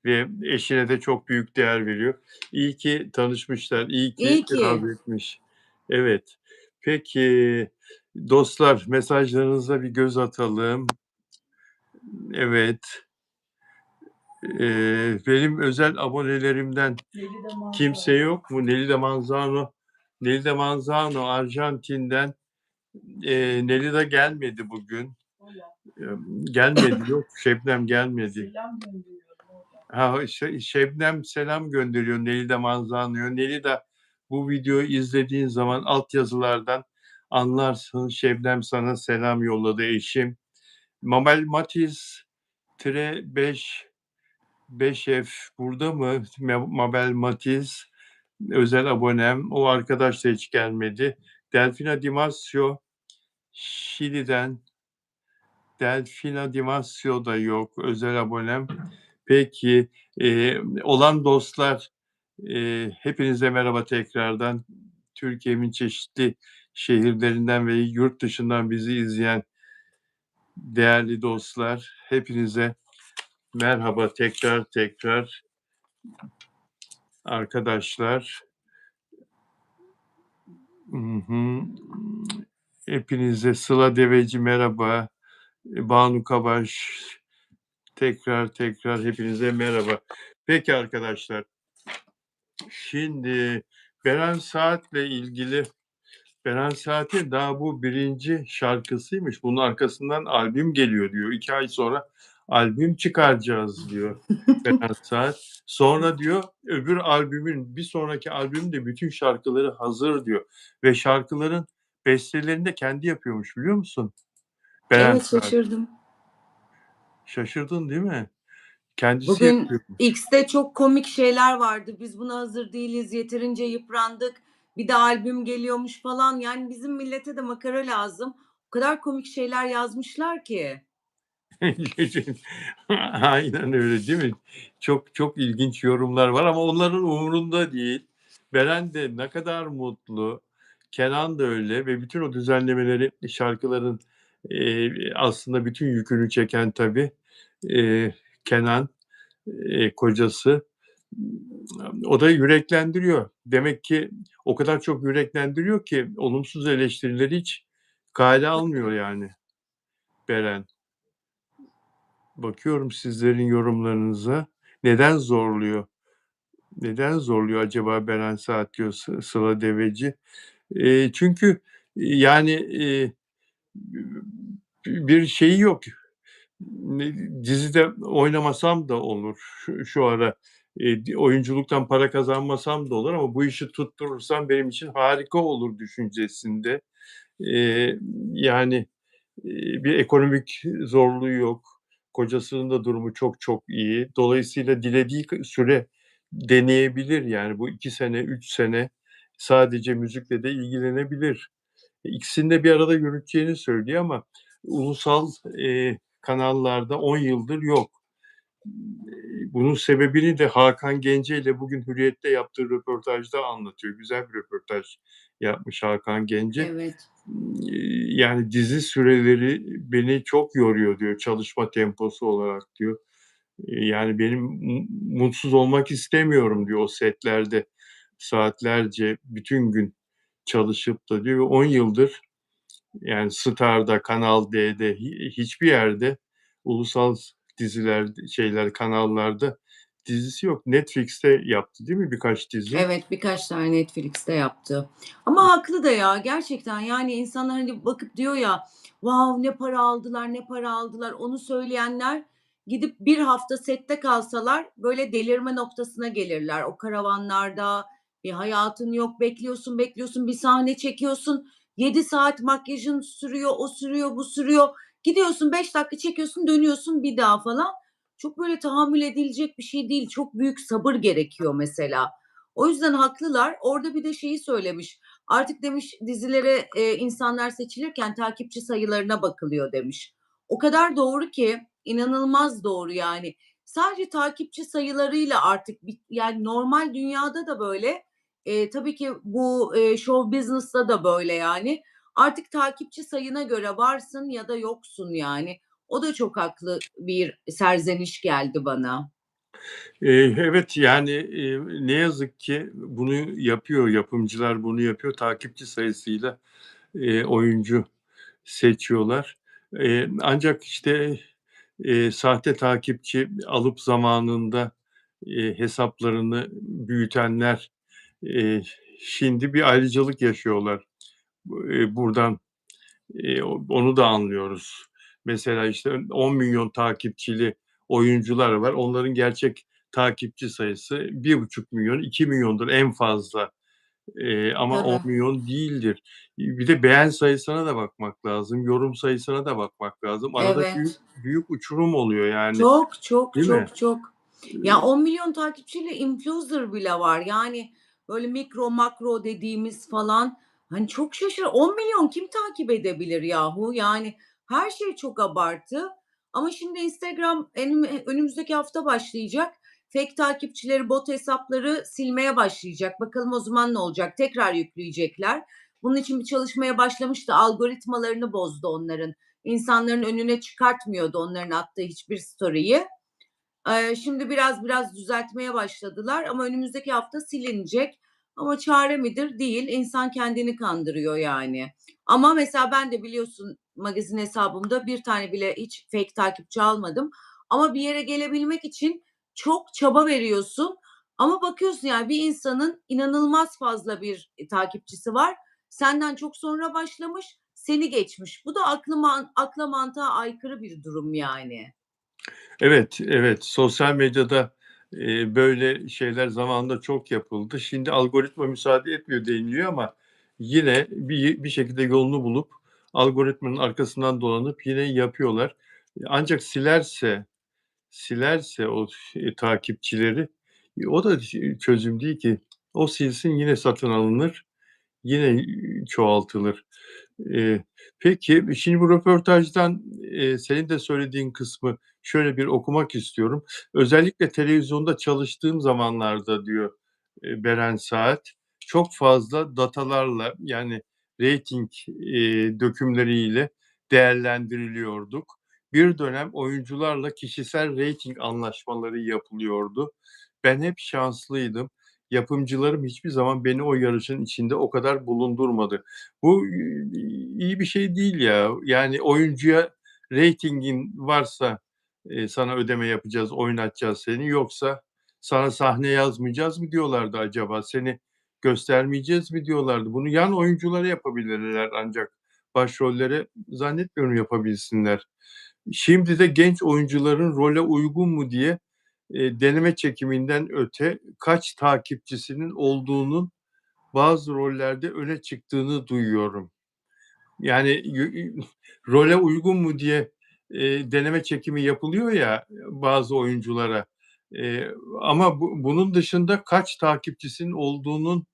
ve eşine de çok büyük değer veriyor. İyi ki tanışmışlar, iyi ki İyi ki. etmiş. Evet. Peki, dostlar, mesajlarınıza bir göz atalım. Evet. Benim özel abonelerimden kimse yok mu? Nelly Manzano Arjantin'den. Nelly gelmedi bugün. Gelmedi, yok. Şebnem gelmedi. Şebnem selam gönderiyor Nelly Manzano'ya. Nelly, bu videoyu izlediğin zaman altyazılardan anlarsın. Şebnem sana selam yolladı eşim. Mabel Matiz 5F burada mı? Mabel Matiz özel abonem. O arkadaş da hiç gelmedi. Delfina Dimasio Şili'den. Delfina Dimasio da yok, özel abonem. Peki, olan dostlar, hepinize merhaba tekrardan. Türkiye'nin çeşitli şehirlerinden ve yurt dışından bizi izleyen değerli dostlar, hepinize merhaba tekrar arkadaşlar. Hepinize Sıla Deveci merhaba. Banu Kabaş tekrar hepinize merhaba. Peki arkadaşlar, şimdi Beren Saat'le ilgili, Beren Saat'in daha bu birinci şarkısıymış. Bunun arkasından albüm geliyor diyor. 2 ay sonra albüm çıkaracağız diyor Beren Saat. Sonra diyor öbür albümün, bir sonraki albümde bütün şarkıları hazır diyor. Ve şarkıların bestelerini de kendi yapıyormuş, biliyor musun? Beren Evet, Saat. şaşırdım. Şaşırdın değil mi? Kendisi Bugün yapıyormuş. X'te çok komik şeyler vardı. Biz buna hazır değiliz, yeterince yıprandık. Bir de albüm geliyormuş falan. Yani bizim millete de makara lazım. O kadar komik şeyler yazmışlar ki. Aynen öyle değil mi? Çok çok ilginç yorumlar var ama onların umurunda değil. Beren de ne kadar mutlu. Kenan da öyle ve bütün o düzenlemeleri, şarkıların, aslında bütün yükünü çeken tabii, Kenan, kocası. O da yüreklendiriyor. Demek ki o kadar çok yüreklendiriyor ki olumsuz eleştirileri hiç kale almıyor yani Beren. Bakıyorum sizlerin yorumlarınıza. Neden zorluyor? Neden zorluyor acaba Beren Saat diyor Sıla Deveci. Çünkü yani bir şeyi yok. Dizide oynamasam da olur şu ara. Oyunculuktan para kazanmasam da olur ama bu işi tutturursam benim için harika olur düşüncesinde. Eee, yani bir ekonomik zorluğu yok. Kocasının da durumu çok çok iyi. Dolayısıyla dilediği süre deneyebilir yani bu 2 sene, 3 sene sadece müzikle de ilgilenebilir. İkisini de bir arada yürüteceğini söylüyor ama ulusal, kanallarda 10 yıldır yok. Bunun sebebini de Hakan Gence ile bugün Hürriyet'te yaptığı röportajda anlatıyor. Güzel bir röportaj yapmış Hakan Gence. Evet. Yani dizi süreleri beni çok yoruyor diyor çalışma temposu olarak diyor. Yani benim mutsuz olmak istemiyorum diyor o setlerde saatlerce bütün gün çalışıp da diyor ve 10 yıldır yani Star'da, Kanal D'de hiçbir yerde ulusal diziler, şeyler, kanallarda dizisi yok. Netflix'te yaptı değil mi birkaç dizi? Evet, birkaç tane Netflix'te yaptı. Ama haklı da ya, gerçekten. Yani insanlar, hani, bakıp diyor ya, "Wow, ne para aldılar, ne para aldılar." Onu söyleyenler gidip bir hafta sette kalsalar, böyle, delirme noktasına gelirler. O karavanlarda bir hayatın yok, bekliyorsun, bekliyorsun, bir sahne çekiyorsun, 7 saat makyajın sürüyor, o sürüyor, bu sürüyor. Gidiyorsun 5 dakika çekiyorsun, dönüyorsun bir daha falan. Çok, böyle, tahammül edilecek bir şey değil. Çok büyük sabır gerekiyor mesela. O yüzden haklılar. Orada bir de şeyi söylemiş. Artık demiş dizilere, insanlar seçilirken takipçi sayılarına bakılıyor demiş. O kadar doğru ki, inanılmaz doğru yani. Sadece takipçi sayılarıyla artık yani normal dünyada da böyle, tabii ki bu, show business'ta da böyle yani. Artık takipçi sayına göre varsın ya da yoksun yani. O da çok haklı bir serzeniş geldi bana. Evet, yani, ne yazık ki bunu yapıyor, yapımcılar bunu yapıyor. Takipçi sayısıyla, oyuncu seçiyorlar. Ancak, işte, sahte takipçi alıp zamanında, hesaplarını büyütenler, eee, şimdi bir ayrıcalık yaşıyorlar. Buradan, onu da anlıyoruz. Mesela, işte, 10 milyon takipçili oyuncular var. Onların gerçek takipçi sayısı 1,5 milyon, 2 milyondur en fazla, ama on Tabii. milyon değildir. Bir de beğen sayısına da bakmak lazım, yorum sayısına da bakmak lazım. Arada büyük Evet. büyük uçurum oluyor yani, Çok, çok, değil mi? çok, çok. Ya, 10 milyon takipçiyle influencer bile var. Yani, böyle mikro, makro dediğimiz falan. Hani, çok 10 milyon kim takip edebilir yahu? Yani, her şey çok abartı. Ama şimdi Instagram önümüzdeki hafta başlayacak. Fake takipçileri, bot hesapları silmeye başlayacak. Bakalım o zaman ne olacak? Tekrar yükleyecekler. Bunun için bir çalışmaya başlamıştı. Algoritmalarını bozdu onların. İnsanların önüne çıkartmıyordu onların attığı hiçbir story'yi. Şimdi biraz düzeltmeye başladılar ama önümüzdeki hafta silinecek. Ama çare midir? Değil. İnsan kendini kandırıyor yani. Ama mesela ben de biliyorsun magazin hesabımda bir tane bile hiç fake takipçi almadım. Ama bir yere gelebilmek için çok çaba veriyorsun. Ama bakıyorsun yani bir insanın inanılmaz fazla bir takipçisi var. Senden çok sonra başlamış, seni geçmiş. Bu da akla mantığa aykırı bir durum yani. Evet, evet. Sosyal medyada, böyle şeyler zamanında çok yapıldı. Şimdi algoritma müsaade etmiyor deniliyor ama yine bir şekilde yolunu bulup algoritmanın arkasından dolanıp yine yapıyorlar. Ancak silerse o takipçileri, o da çözüm değil ki. O silsin, yine satın alınır, yine çoğaltılır. Eee, peki, şimdi bu röportajdan, senin de söylediğin kısmı şöyle bir okumak istiyorum. "Özellikle televizyonda çalıştığım zamanlarda," diyor, Beren Saat, "çok fazla datalarla, yani reyting, dökümleriyle değerlendiriliyorduk. Bir dönem oyuncularla kişisel reyting anlaşmaları yapılıyordu. Ben hep şanslıydım. Yapımcılarım hiçbir zaman beni o yarışın içinde o kadar bulundurmadı." Bu, iyi bir şey değil ya. Yani oyuncuya reytingin varsa, sana ödeme yapacağız, oynatacağız seni, yoksa sana sahne yazmayacağız mı diyorlardı acaba? Seni göstermeyeceğiz mi diyorlardı? Bunu yan oyunculara yapabilirler, ancak başrollere zannetmiyorum yapabilsinler. Şimdi de genç oyuncuların role uygun mu diye, deneme çekiminden öte kaç takipçisinin olduğunun bazı rollerde öne çıktığını duyuyorum. Yani role uygun mu diye, deneme çekimi yapılıyor ya bazı oyunculara, ama bunun dışında kaç takipçisinin olduğunun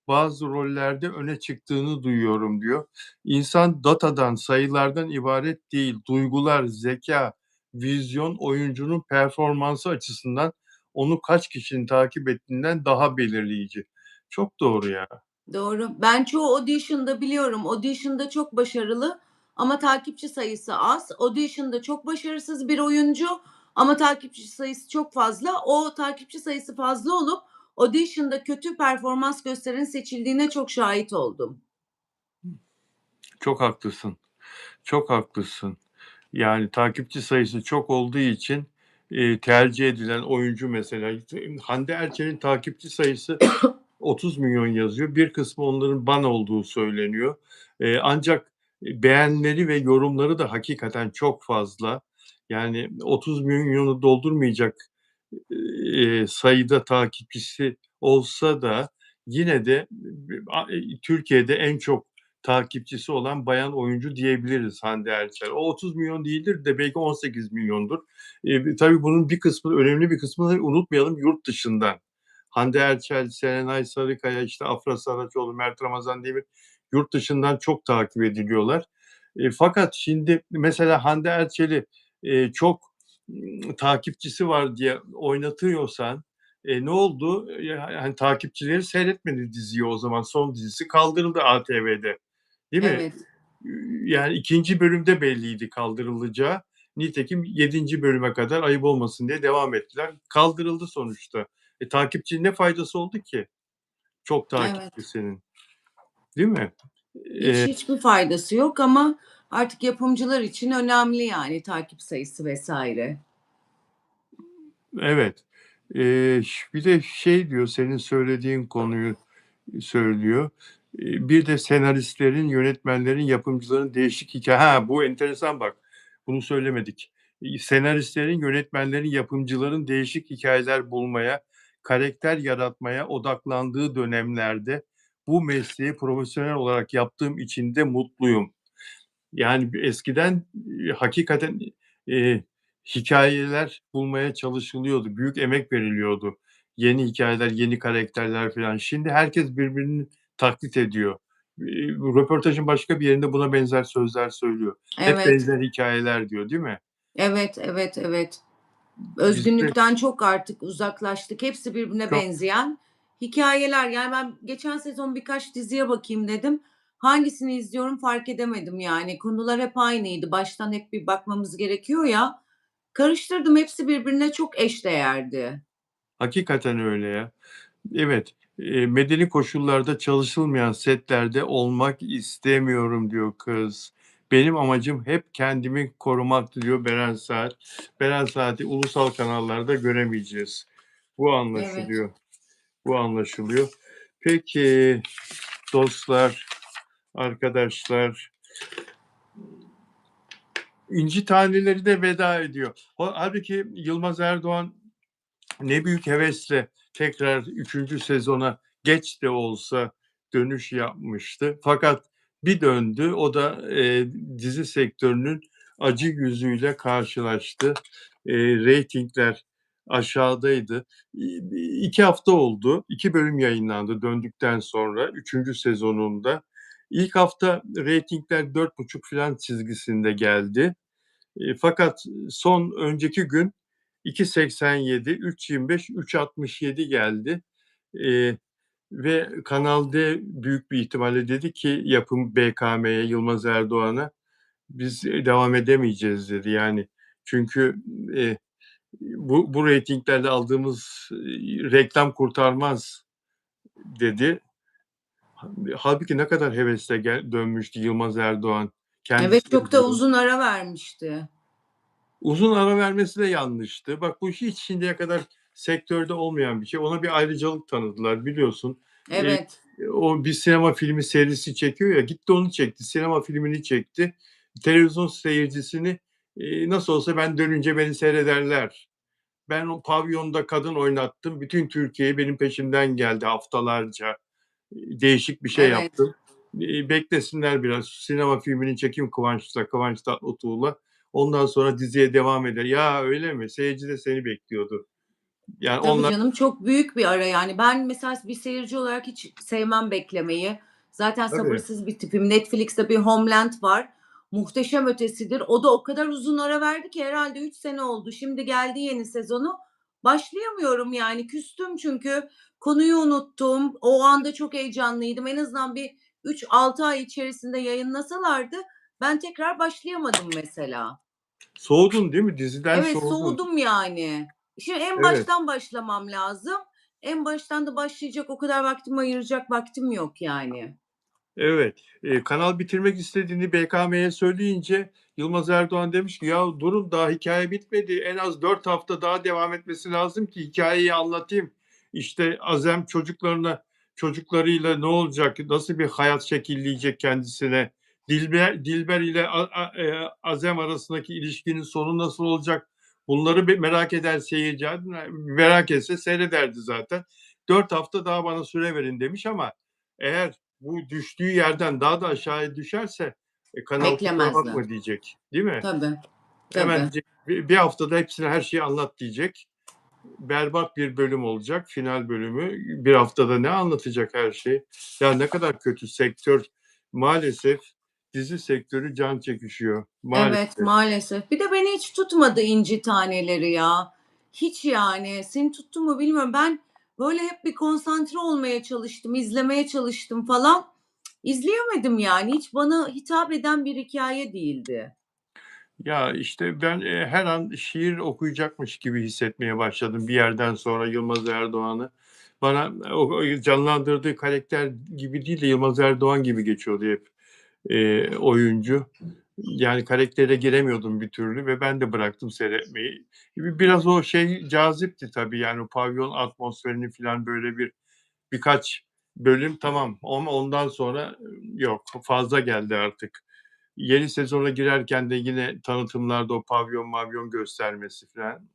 bazı rollerde öne çıktığını duyuyorum diyor. İnsan datadan, sayılardan ibaret değil. Duygular, zekâ, vizyon oyuncunun performansı açısından onu kaç kişinin takip ettiğinden daha belirleyici. Çok doğru ya. Doğru. Ben çoğu audition'da biliyorum. Audition'da çok başarılı ama takipçi sayısı az. Audition'da çok başarısız bir oyuncu ama takipçi sayısı çok fazla. O takipçi sayısı fazla olup audition'da kötü performans gösterenin seçildiğine çok şahit oldum. Çok haklısın. Çok haklısın. Yani takipçi sayısı çok olduğu için, tercih edilen oyuncu mesela Hande Erçel'in takipçi sayısı 30 milyon yazıyor. Bir kısmı onların ban olduğu söyleniyor. Ancak beğenileri ve yorumları da hakikaten çok fazla. Yani 30 milyonu doldurmayacak, sayıda takipçisi olsa da yine de Türkiye'de en çok takipçisi olan bayan oyuncu diyebiliriz Hande Erçel. O 30 milyon değildir de belki 18 milyondur. Tabii bunun bir kısmı, önemli bir kısmını unutmayalım, yurt dışından. Hande Erçel, Serenay Sarıkaya, işte Afra Saraçoğlu, Mert Ramazan Demir yurt dışından çok takip ediliyorlar. Fakat şimdi mesela Hande Erçel'i, çok, takipçisi var diye oynatıyorsan, ne oldu? Hani takipçileri seyretmedi diziyi o zaman. Son dizisi kaldırıldı ATV'de, değil mi? Evet, Yani 2. bölümde belliydi kaldırılacağı. Nitekim 7. bölüme kadar ayıp olmasın diye devam ettiler. Kaldırıldı sonuçta. Takipçinin ne faydası oldu ki çok evet. takipçisinin, değil mi? Eee, Hiçbir faydası yok ama artık yapımcılar için önemli yani takip sayısı vesaire. evet. Bir de şey diyor, senin söylediğin konuyu söylüyor. Bir de senaristlerin, yönetmenlerin, yapımcıların değişik bu enteresan bak, bunu söylemedik. Senaristlerin, yönetmenlerin, yapımcıların değişik hikâyeler bulmaya, karakter yaratmaya odaklandığı dönemlerde bu mesleği profesyonel olarak yaptığım için de mutluyum. Yani eskiden, hakikaten, hikâyeler bulmaya çalışılıyordu. Büyük emek veriliyordu. Yeni hikâyeler, yeni karakterler filan. Şimdi herkes birbirini taklit ediyor. Röportajın başka bir yerinde buna benzer sözler söylüyor. Hep Evet, benzer hikâyeler diyor, değil mi? evet, evet, evet. Bizde Özgünlükten çok artık uzaklaştık. Hepsi birbirine çok benzeyen hikayeler. Yani ben geçen sezon birkaç diziye bakayım dedim. Hangisini izliyorum fark edemedim yani. Konular hep aynıydı. Baştan hep bir bakmamız gerekiyor ya. Karıştırdım. Hepsi birbirine çok eşdeğerdi. hakikaten öyle ya. Evet, medeni koşullarda çalışılmayan setlerde olmak istemiyorum diyor kız. Benim amacım hep kendimi korumaktı diyor Beren Saat. Beren Saat'i ulusal kanallarda göremeyeceğiz. Bu Evet. anlaşılıyor. Bu anlaşılıyor. Peki dostlar, arkadaşlar, İnci Taneleri de veda ediyor. Hâlbuki Yılmaz Erdoğan ne büyük hevesle tekrar 3. sezona geç de olsa dönüş yapmıştı. Fakat bir döndü, o da, dizi sektörünün acı yüzüyle karşılaştı. Reytingler aşağıdaydı. 2 hafta oldu. 2 bölüm yayınlandı döndükten sonra 3. sezonunda. İlk hafta reytingler 4,5 filan çizgisinde geldi. Fakat son önceki gün 2,87, 3,25, 3,67 geldi. Ve Kanal D büyük bir ihtimalle dedi ki yapım BKM'ye, Yılmaz Erdoğan'a, "Biz devam edemeyeceğiz." dedi. Yani çünkü, bu reytinglerle aldığımız, reklam kurtarmaz." dedi. Hâlbuki ne kadar hevesle dönmüştü Yılmaz Erdoğan. Evet, Kendisi de çok da biliyor. uzun ara vermişti. Uzun ara vermesi de yanlıştı. Bak bu hiç şimdiye kadar sektörde olmayan bir şey. Ona bir ayrıcalık tanıdılar biliyorsun. Eee, Evet, O bir sinema filmi serisi çekiyor ya, gitti onu çekti. Sinema filmini çekti. Televizyon seyircisini, nasıl olsa ben dönünce beni seyrederler. Ben o pavyonda kadın oynattım. Bütün Türkiye benim peşimden geldi haftalarca. Değişik bir şey evet. yaptım. Beklesinler biraz. Sinema filmini çekeyim Kıvanç Tatlıtuğ'la. Ondan sonra diziye devam eder. Ya öyle mi? Seyirci de seni bekliyordu. Yani Tabii onlar canım, çok büyük bir ara yani. Ben mesela bir seyirci olarak hiç sevmem beklemeyi. Zaten tabii. sabırsız bir tipim. Netflix'te bir Homeland var. Muhteşem Ötesidir. O da o kadar uzun ara verdi ki herhalde 3 sene oldu. Şimdi geldi yeni sezonu. Başlayamıyorum yani. Küstüm çünkü konuyu unuttum. O anda çok heyecanlıydım. En azından bir 3-6 ay içerisinde yayınlasalardı ben tekrar başlayamadım mesela. Soğudun değil mi? Diziden Evet, soğudun. soğudum yani. Şimdi en Evet. baştan başlamam lazım. En baştan da başlayacak o kadar vaktimi ayıracak vaktim yok yani. Evet, kanal bitirmek istediğini BKM'ye söyleyince Yılmaz Erdoğan demiş ki, "Ya durun daha hikaye bitmedi. En az 4 hafta daha devam etmesi lazım ki hikayeyi anlatayım. İşte Azem çocuklarıyla ne olacak? Nasıl bir hayat şekilleyecek kendisine? Dilber ile Azem arasındaki ilişkinin sonu nasıl olacak? Bunları merak eder seyirci. Merak etse seyrederdi zaten. 4 hafta daha bana süre verin." demiş ama eğer bu düştüğü yerden daha da aşağıya düşerse, kanal kusura Beklemezler. bakma diyecek, değil mi? Tabii, Hemen tabii. diyecek, bir haftada hepsine her şeyi anlat diyecek. Berbat bir bölüm olacak, final bölümü. Bir haftada ne anlatacak her şeyi? Ya ne kadar kötü sektör. Maalesef dizi sektörü can çekişiyor. Evet, Maalesef. maalesef. Bir de beni hiç tutmadı İnci Taneleri ya. Hiç yani. Seni tuttu mu bilmiyorum. Ben böyle hep bir konsantre olmaya çalıştım, izlemeye çalıştım falan. İzleyemedim yani. Hiç bana hitap eden bir hikaye değildi. Ya, işte, ben, her an şiir okuyacakmış gibi hissetmeye başladım bir yerden sonra Yılmaz Erdoğan'ı. Bana o canlandırdığı karakter gibi değil de Yılmaz Erdoğan gibi geçiyordu hep, oyuncu. Yani karaktere giremiyordum bir türlü ve ben de bıraktım seyretmeyi. Biraz o şey cazipti tabii, yani o pavyon atmosferini filan böyle birkaç bölüm tamam ama ondan sonra yok, fazla geldi artık. Yeni sezona girerken de yine tanıtımlarda o pavyon mavyon göstermesi filan.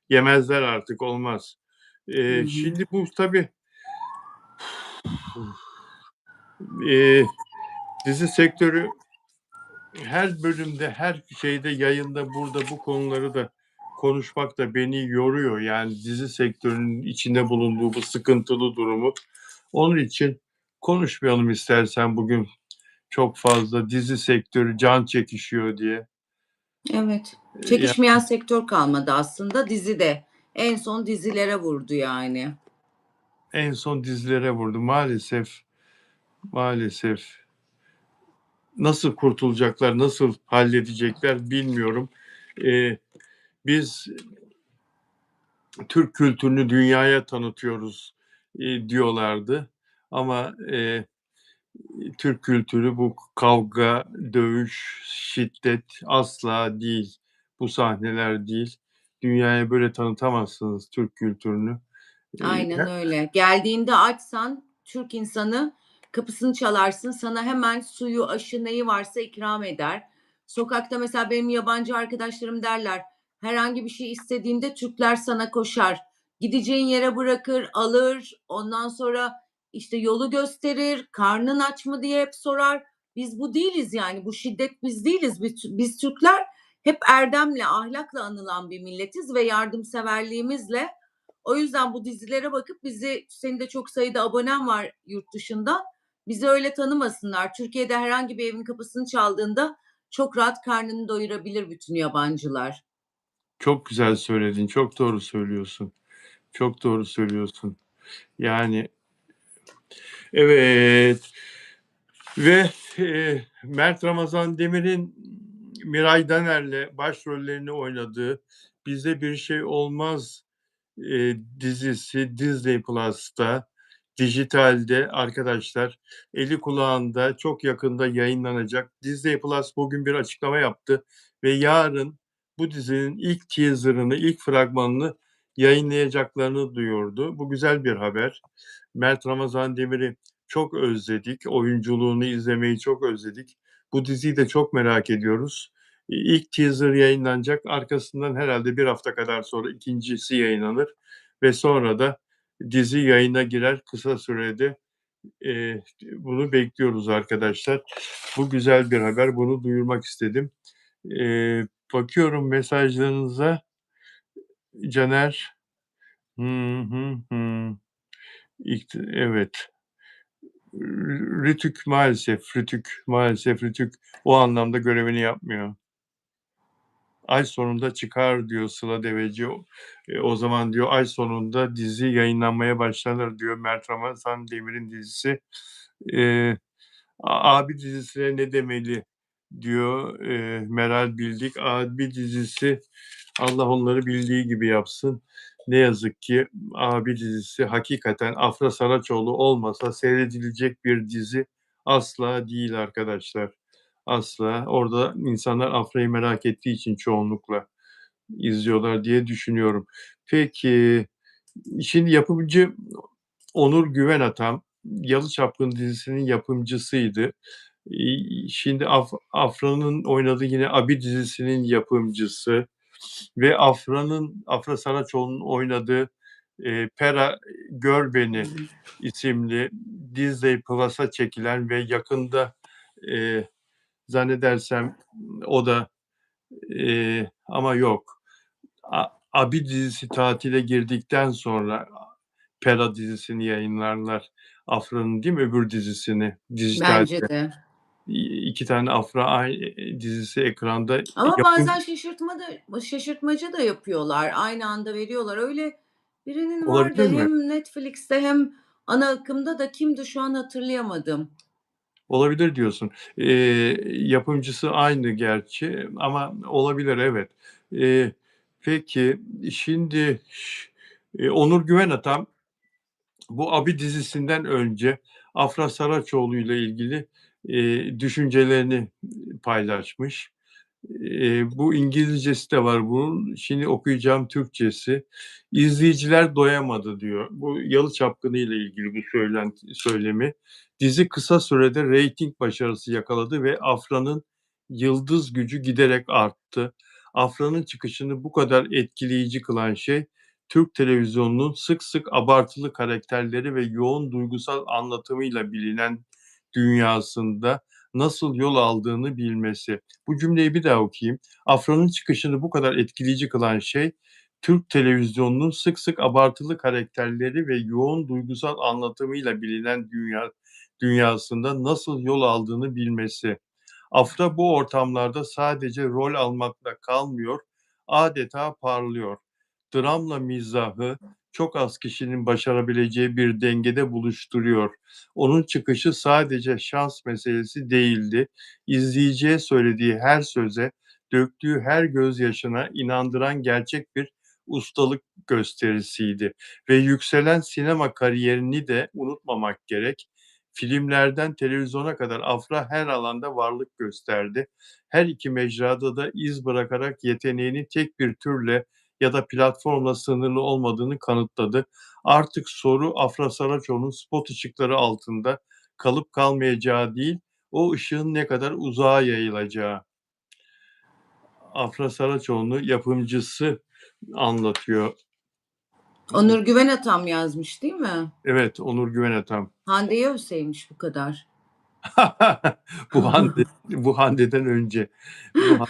Yemezler artık, olmaz. Hı hı. Şimdi bu tabii, eee, dizi sektörü her bölümde, her şeyde, yayında, burada bu konuları da konuşmak da beni yoruyor. Yani dizi sektörünün içinde bulunduğu bu sıkıntılı durumu. Onun için konuşmayalım istersen bugün çok fazla dizi sektörü can çekişiyor diye. Evet. Ya Çekişmeyen sektör kalmadı aslında. Dizi de. En son dizilere vurdu yani. en son dizilere vurdu maalesef, maalesef. Nasıl kurtulacaklar, nasıl halledecekler bilmiyorum. Eee, Biz Türk kültürünü dünyaya tanıtıyoruz, diyorlardı ama, Türk kültürü bu kavga, dövüş, şiddet asla değil. Bu sahneler değil. Dünyaya böyle tanıtamazsınız Türk kültürünü. Aynen öyle. Geldiğinde açsan Türk insanı kapısını çalarsın, sana hemen suyu, aşı neyi varsa ikram eder. Sokakta mesela benim yabancı arkadaşlarım derler, herhangi bir şey istediğinde Türkler sana koşar. Gideceğin yere bırakır, alır, ondan sonra işte yolu gösterir, karnın aç mı diye hep sorar. Biz bu değiliz yani, bu şiddet biz değiliz. Biz Türkler hep erdemle, ahlakla anılan bir milletiz ve yardımseverliğimizle. O yüzden bu dizilere bakıp senin de çok sayıda abonen var yurt dışında. Bizi öyle tanımasınlar. Türkiye'de herhangi bir evin kapısını çaldığında çok rahat karnını doyurabilir bütün yabancılar. Çok güzel söyledin, çok doğru söylüyorsun. Çok doğru söylüyorsun. Yani evet ve, Mert Ramazan Demir'in Miray Daner'le başrollerini oynadığı Bize Bir Şey Olmaz dizisi Disney Plus'ta, dijitalde arkadaşlar, eli kulağında çok yakında yayınlanacak. Disney Plus bugün bir açıklama yaptı ve yarın bu dizinin ilk teaser'ını, ilk fragmanını yayınlayacaklarını duyurdu. Bu güzel bir haber. Mert Ramazan Demir'i çok özledik. Oyunculuğunu izlemeyi çok özledik. Bu diziyi de çok merak ediyoruz. İlk teaser yayınlanacak. Arkasından herhalde bir hafta kadar sonra ikincisi yayınlanır ve sonra da dizi yayına girer kısa sürede. Bunu bekliyoruz arkadaşlar. Bu güzel bir haber. Bunu duyurmak istedim. Bakıyorum mesajlarınıza. Caner. Hı hı hı. Evet. Rütük maalesef o anlamda görevini yapmıyor. Ay sonunda çıkar diyor Sıla Deveci. O zaman diyor ay sonunda dizi yayınlanmaya başlanır diyor Mert Ramazan Demir'in dizisi. E, Abi dizisine ne demeli diyor Meral Bildik. Abi dizisi Allah onları bildiği gibi yapsın. Ne yazık ki Abi dizisi hakikaten Afra Saraçoğlu olmasa seyredilecek bir dizi asla değil arkadaşlar. Asla. Orada insanlar Afra'yı merak ettiği için çoğunlukla izliyorlar diye düşünüyorum. Peki, şimdi yapımcı Onur Güvenatam, Yalı Çapkın dizisinin yapımcısıydı. Şimdi Afra'nın oynadığı yine Abi dizisinin yapımcısı ve Afra Saraçoğlu'nun oynadığı Pera Gör Beni isimli Disney Plus'a çekilen ve yakında e, zannedersem o da ama yok. Abi dizisi tatile girdikten sonra Pera dizisini yayınlarlar. Afra'nın değil mi öbür dizisini Bence dijitalde. de. İki tane Afra dizisi ekranda Ama yapım bazen şaşırtmacı da yapıyorlar. Aynı anda veriyorlar. Öyle birinin vardı olabilir mi? hem Netflix'te hem ana akımda da kimdi şu an hatırlayamadım. Olabilir diyorsun. Yapımcısı aynı gerçi ama olabilir evet. Peki şimdi Onur Güvenatam bu Abi dizisinden önce Afra Saraçoğlu ile ilgili düşüncelerini paylaşmış. Bu İngilizcesi de var bunun. Şimdi okuyacağım Türkçesi. İzleyiciler doyamadı diyor. Bu Yalı Çapkını ile ilgili bu söylemi. Dizi kısa sürede reyting başarısı yakaladı ve Afra'nın yıldız gücü giderek arttı. Afra'nın çıkışını bu kadar etkileyici kılan şey Türk televizyonunun sık sık abartılı karakterleri ve yoğun duygusal anlatımıyla bilinen dünyasında nasıl yol aldığını bilmesi. Bu cümleyi bir daha okuyayım. Afra'nın çıkışını bu kadar etkileyici kılan şey Türk televizyonunun sık sık abartılı karakterleri ve yoğun duygusal anlatımıyla bilinen dünyasında nasıl yol aldığını bilmesi. Afra bu ortamlarda sadece rol almakla kalmıyor, adeta parlıyor. Dramla mizahı çok az kişinin başarabileceği bir dengede buluşturuyor. Onun çıkışı sadece şans meselesi değildi. İzleyiciye söylediği her söze, döktüğü her gözyaşına inandıran gerçek bir ustalık gösterisiydi. Ve yükselen sinema kariyerini de unutmamak gerek. Filmlerden televizyona kadar Afra her alanda varlık gösterdi. Her iki mecrada da iz bırakarak yeteneğini tek bir türle ya da platformla sınırlı olmadığını kanıtladı. Artık soru Afra Saraçoğlu'nun spot ışıkları altında kalıp kalmayacağı değil, o ışığın ne kadar uzağa yayılacağı. Afra Saraçoğlu yapımcısı anlatıyor. Onur Güvenatam yazmış değil mi? Evet, Onur Güvenatam. Hande'yi övseymiş bu kadar. Bu Hande'den önce. Bu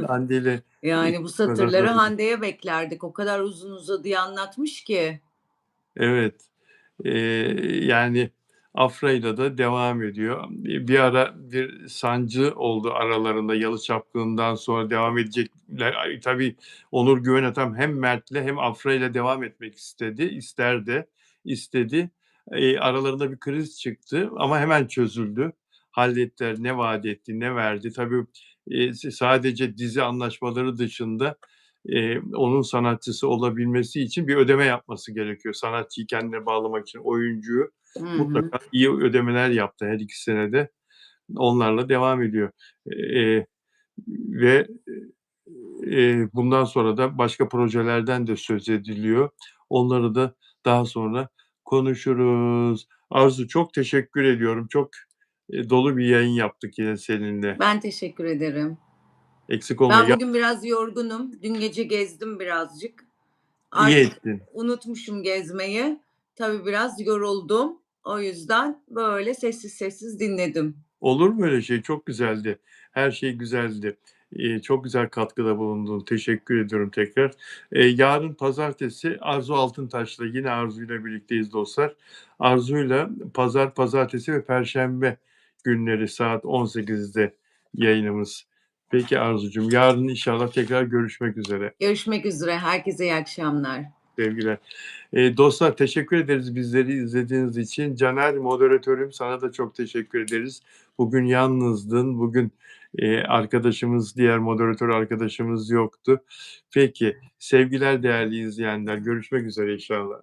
Hande'yle Yani bu satırları arada. Hande'ye beklerdik. O kadar uzun uzadıya anlatmış ki. Evet. Yani Afra'yla da devam ediyor. Bir ara bir sancı oldu aralarında Yalı Çapkını'ndan sonra devam edecekler. Tabii Onur Güven Atam hem Mert'le hem Afra'yla devam etmek istedi. Aralarında bir kriz çıktı ama hemen çözüldü. Hallettiler. Ne vaat etti, ne verdi. Tabii, sadece dizi anlaşmaları dışında onun sanatçısı olabilmesi için bir ödeme yapması gerekiyor. Sanatçıyı kendine bağlamak için oyuncuyu Hı hı. mutlaka iyi ödemeler yaptı her 2 senede. Onlarla devam ediyor. Eee, ve, bundan sonra da başka projelerden de söz ediliyor. Onları da daha sonra konuşuruz. Arzu, çok teşekkür ediyorum. Çok, dolu bir yayın yaptık yine seninle. Ben teşekkür ederim. Eksik olma. Ben bugün biraz yorgunum. Dün gece gezdim birazcık. İyi Artık ettin. unutmuşum gezmeyi. Tabii biraz yoruldum. O yüzden böyle sessiz sessiz dinledim. Olur mu öyle şey? Çok güzeldi. Her şey güzeldi. Çok güzel katkıda bulundun. Teşekkür ediyorum tekrar. Yarın pazartesi Arzu Altıntaş'la yine Arzu'yla birlikteyiz dostlar. Arzu'yla pazar, pazartesi ve perşembe günleri saat 18'de yayınımız. Peki Arzucuğum, yarın inşallah tekrar görüşmek üzere. Görüşmek üzere. Herkese iyi akşamlar. Sevgiler. Dostlar teşekkür ederiz bizleri izlediğiniz için. Caner moderatörüm, sana da çok teşekkür ederiz. Bugün yalnızdın. Bugün, diğer moderatör arkadaşımız yoktu. Peki, sevgiler değerli izleyenler. Görüşmek üzere inşallah.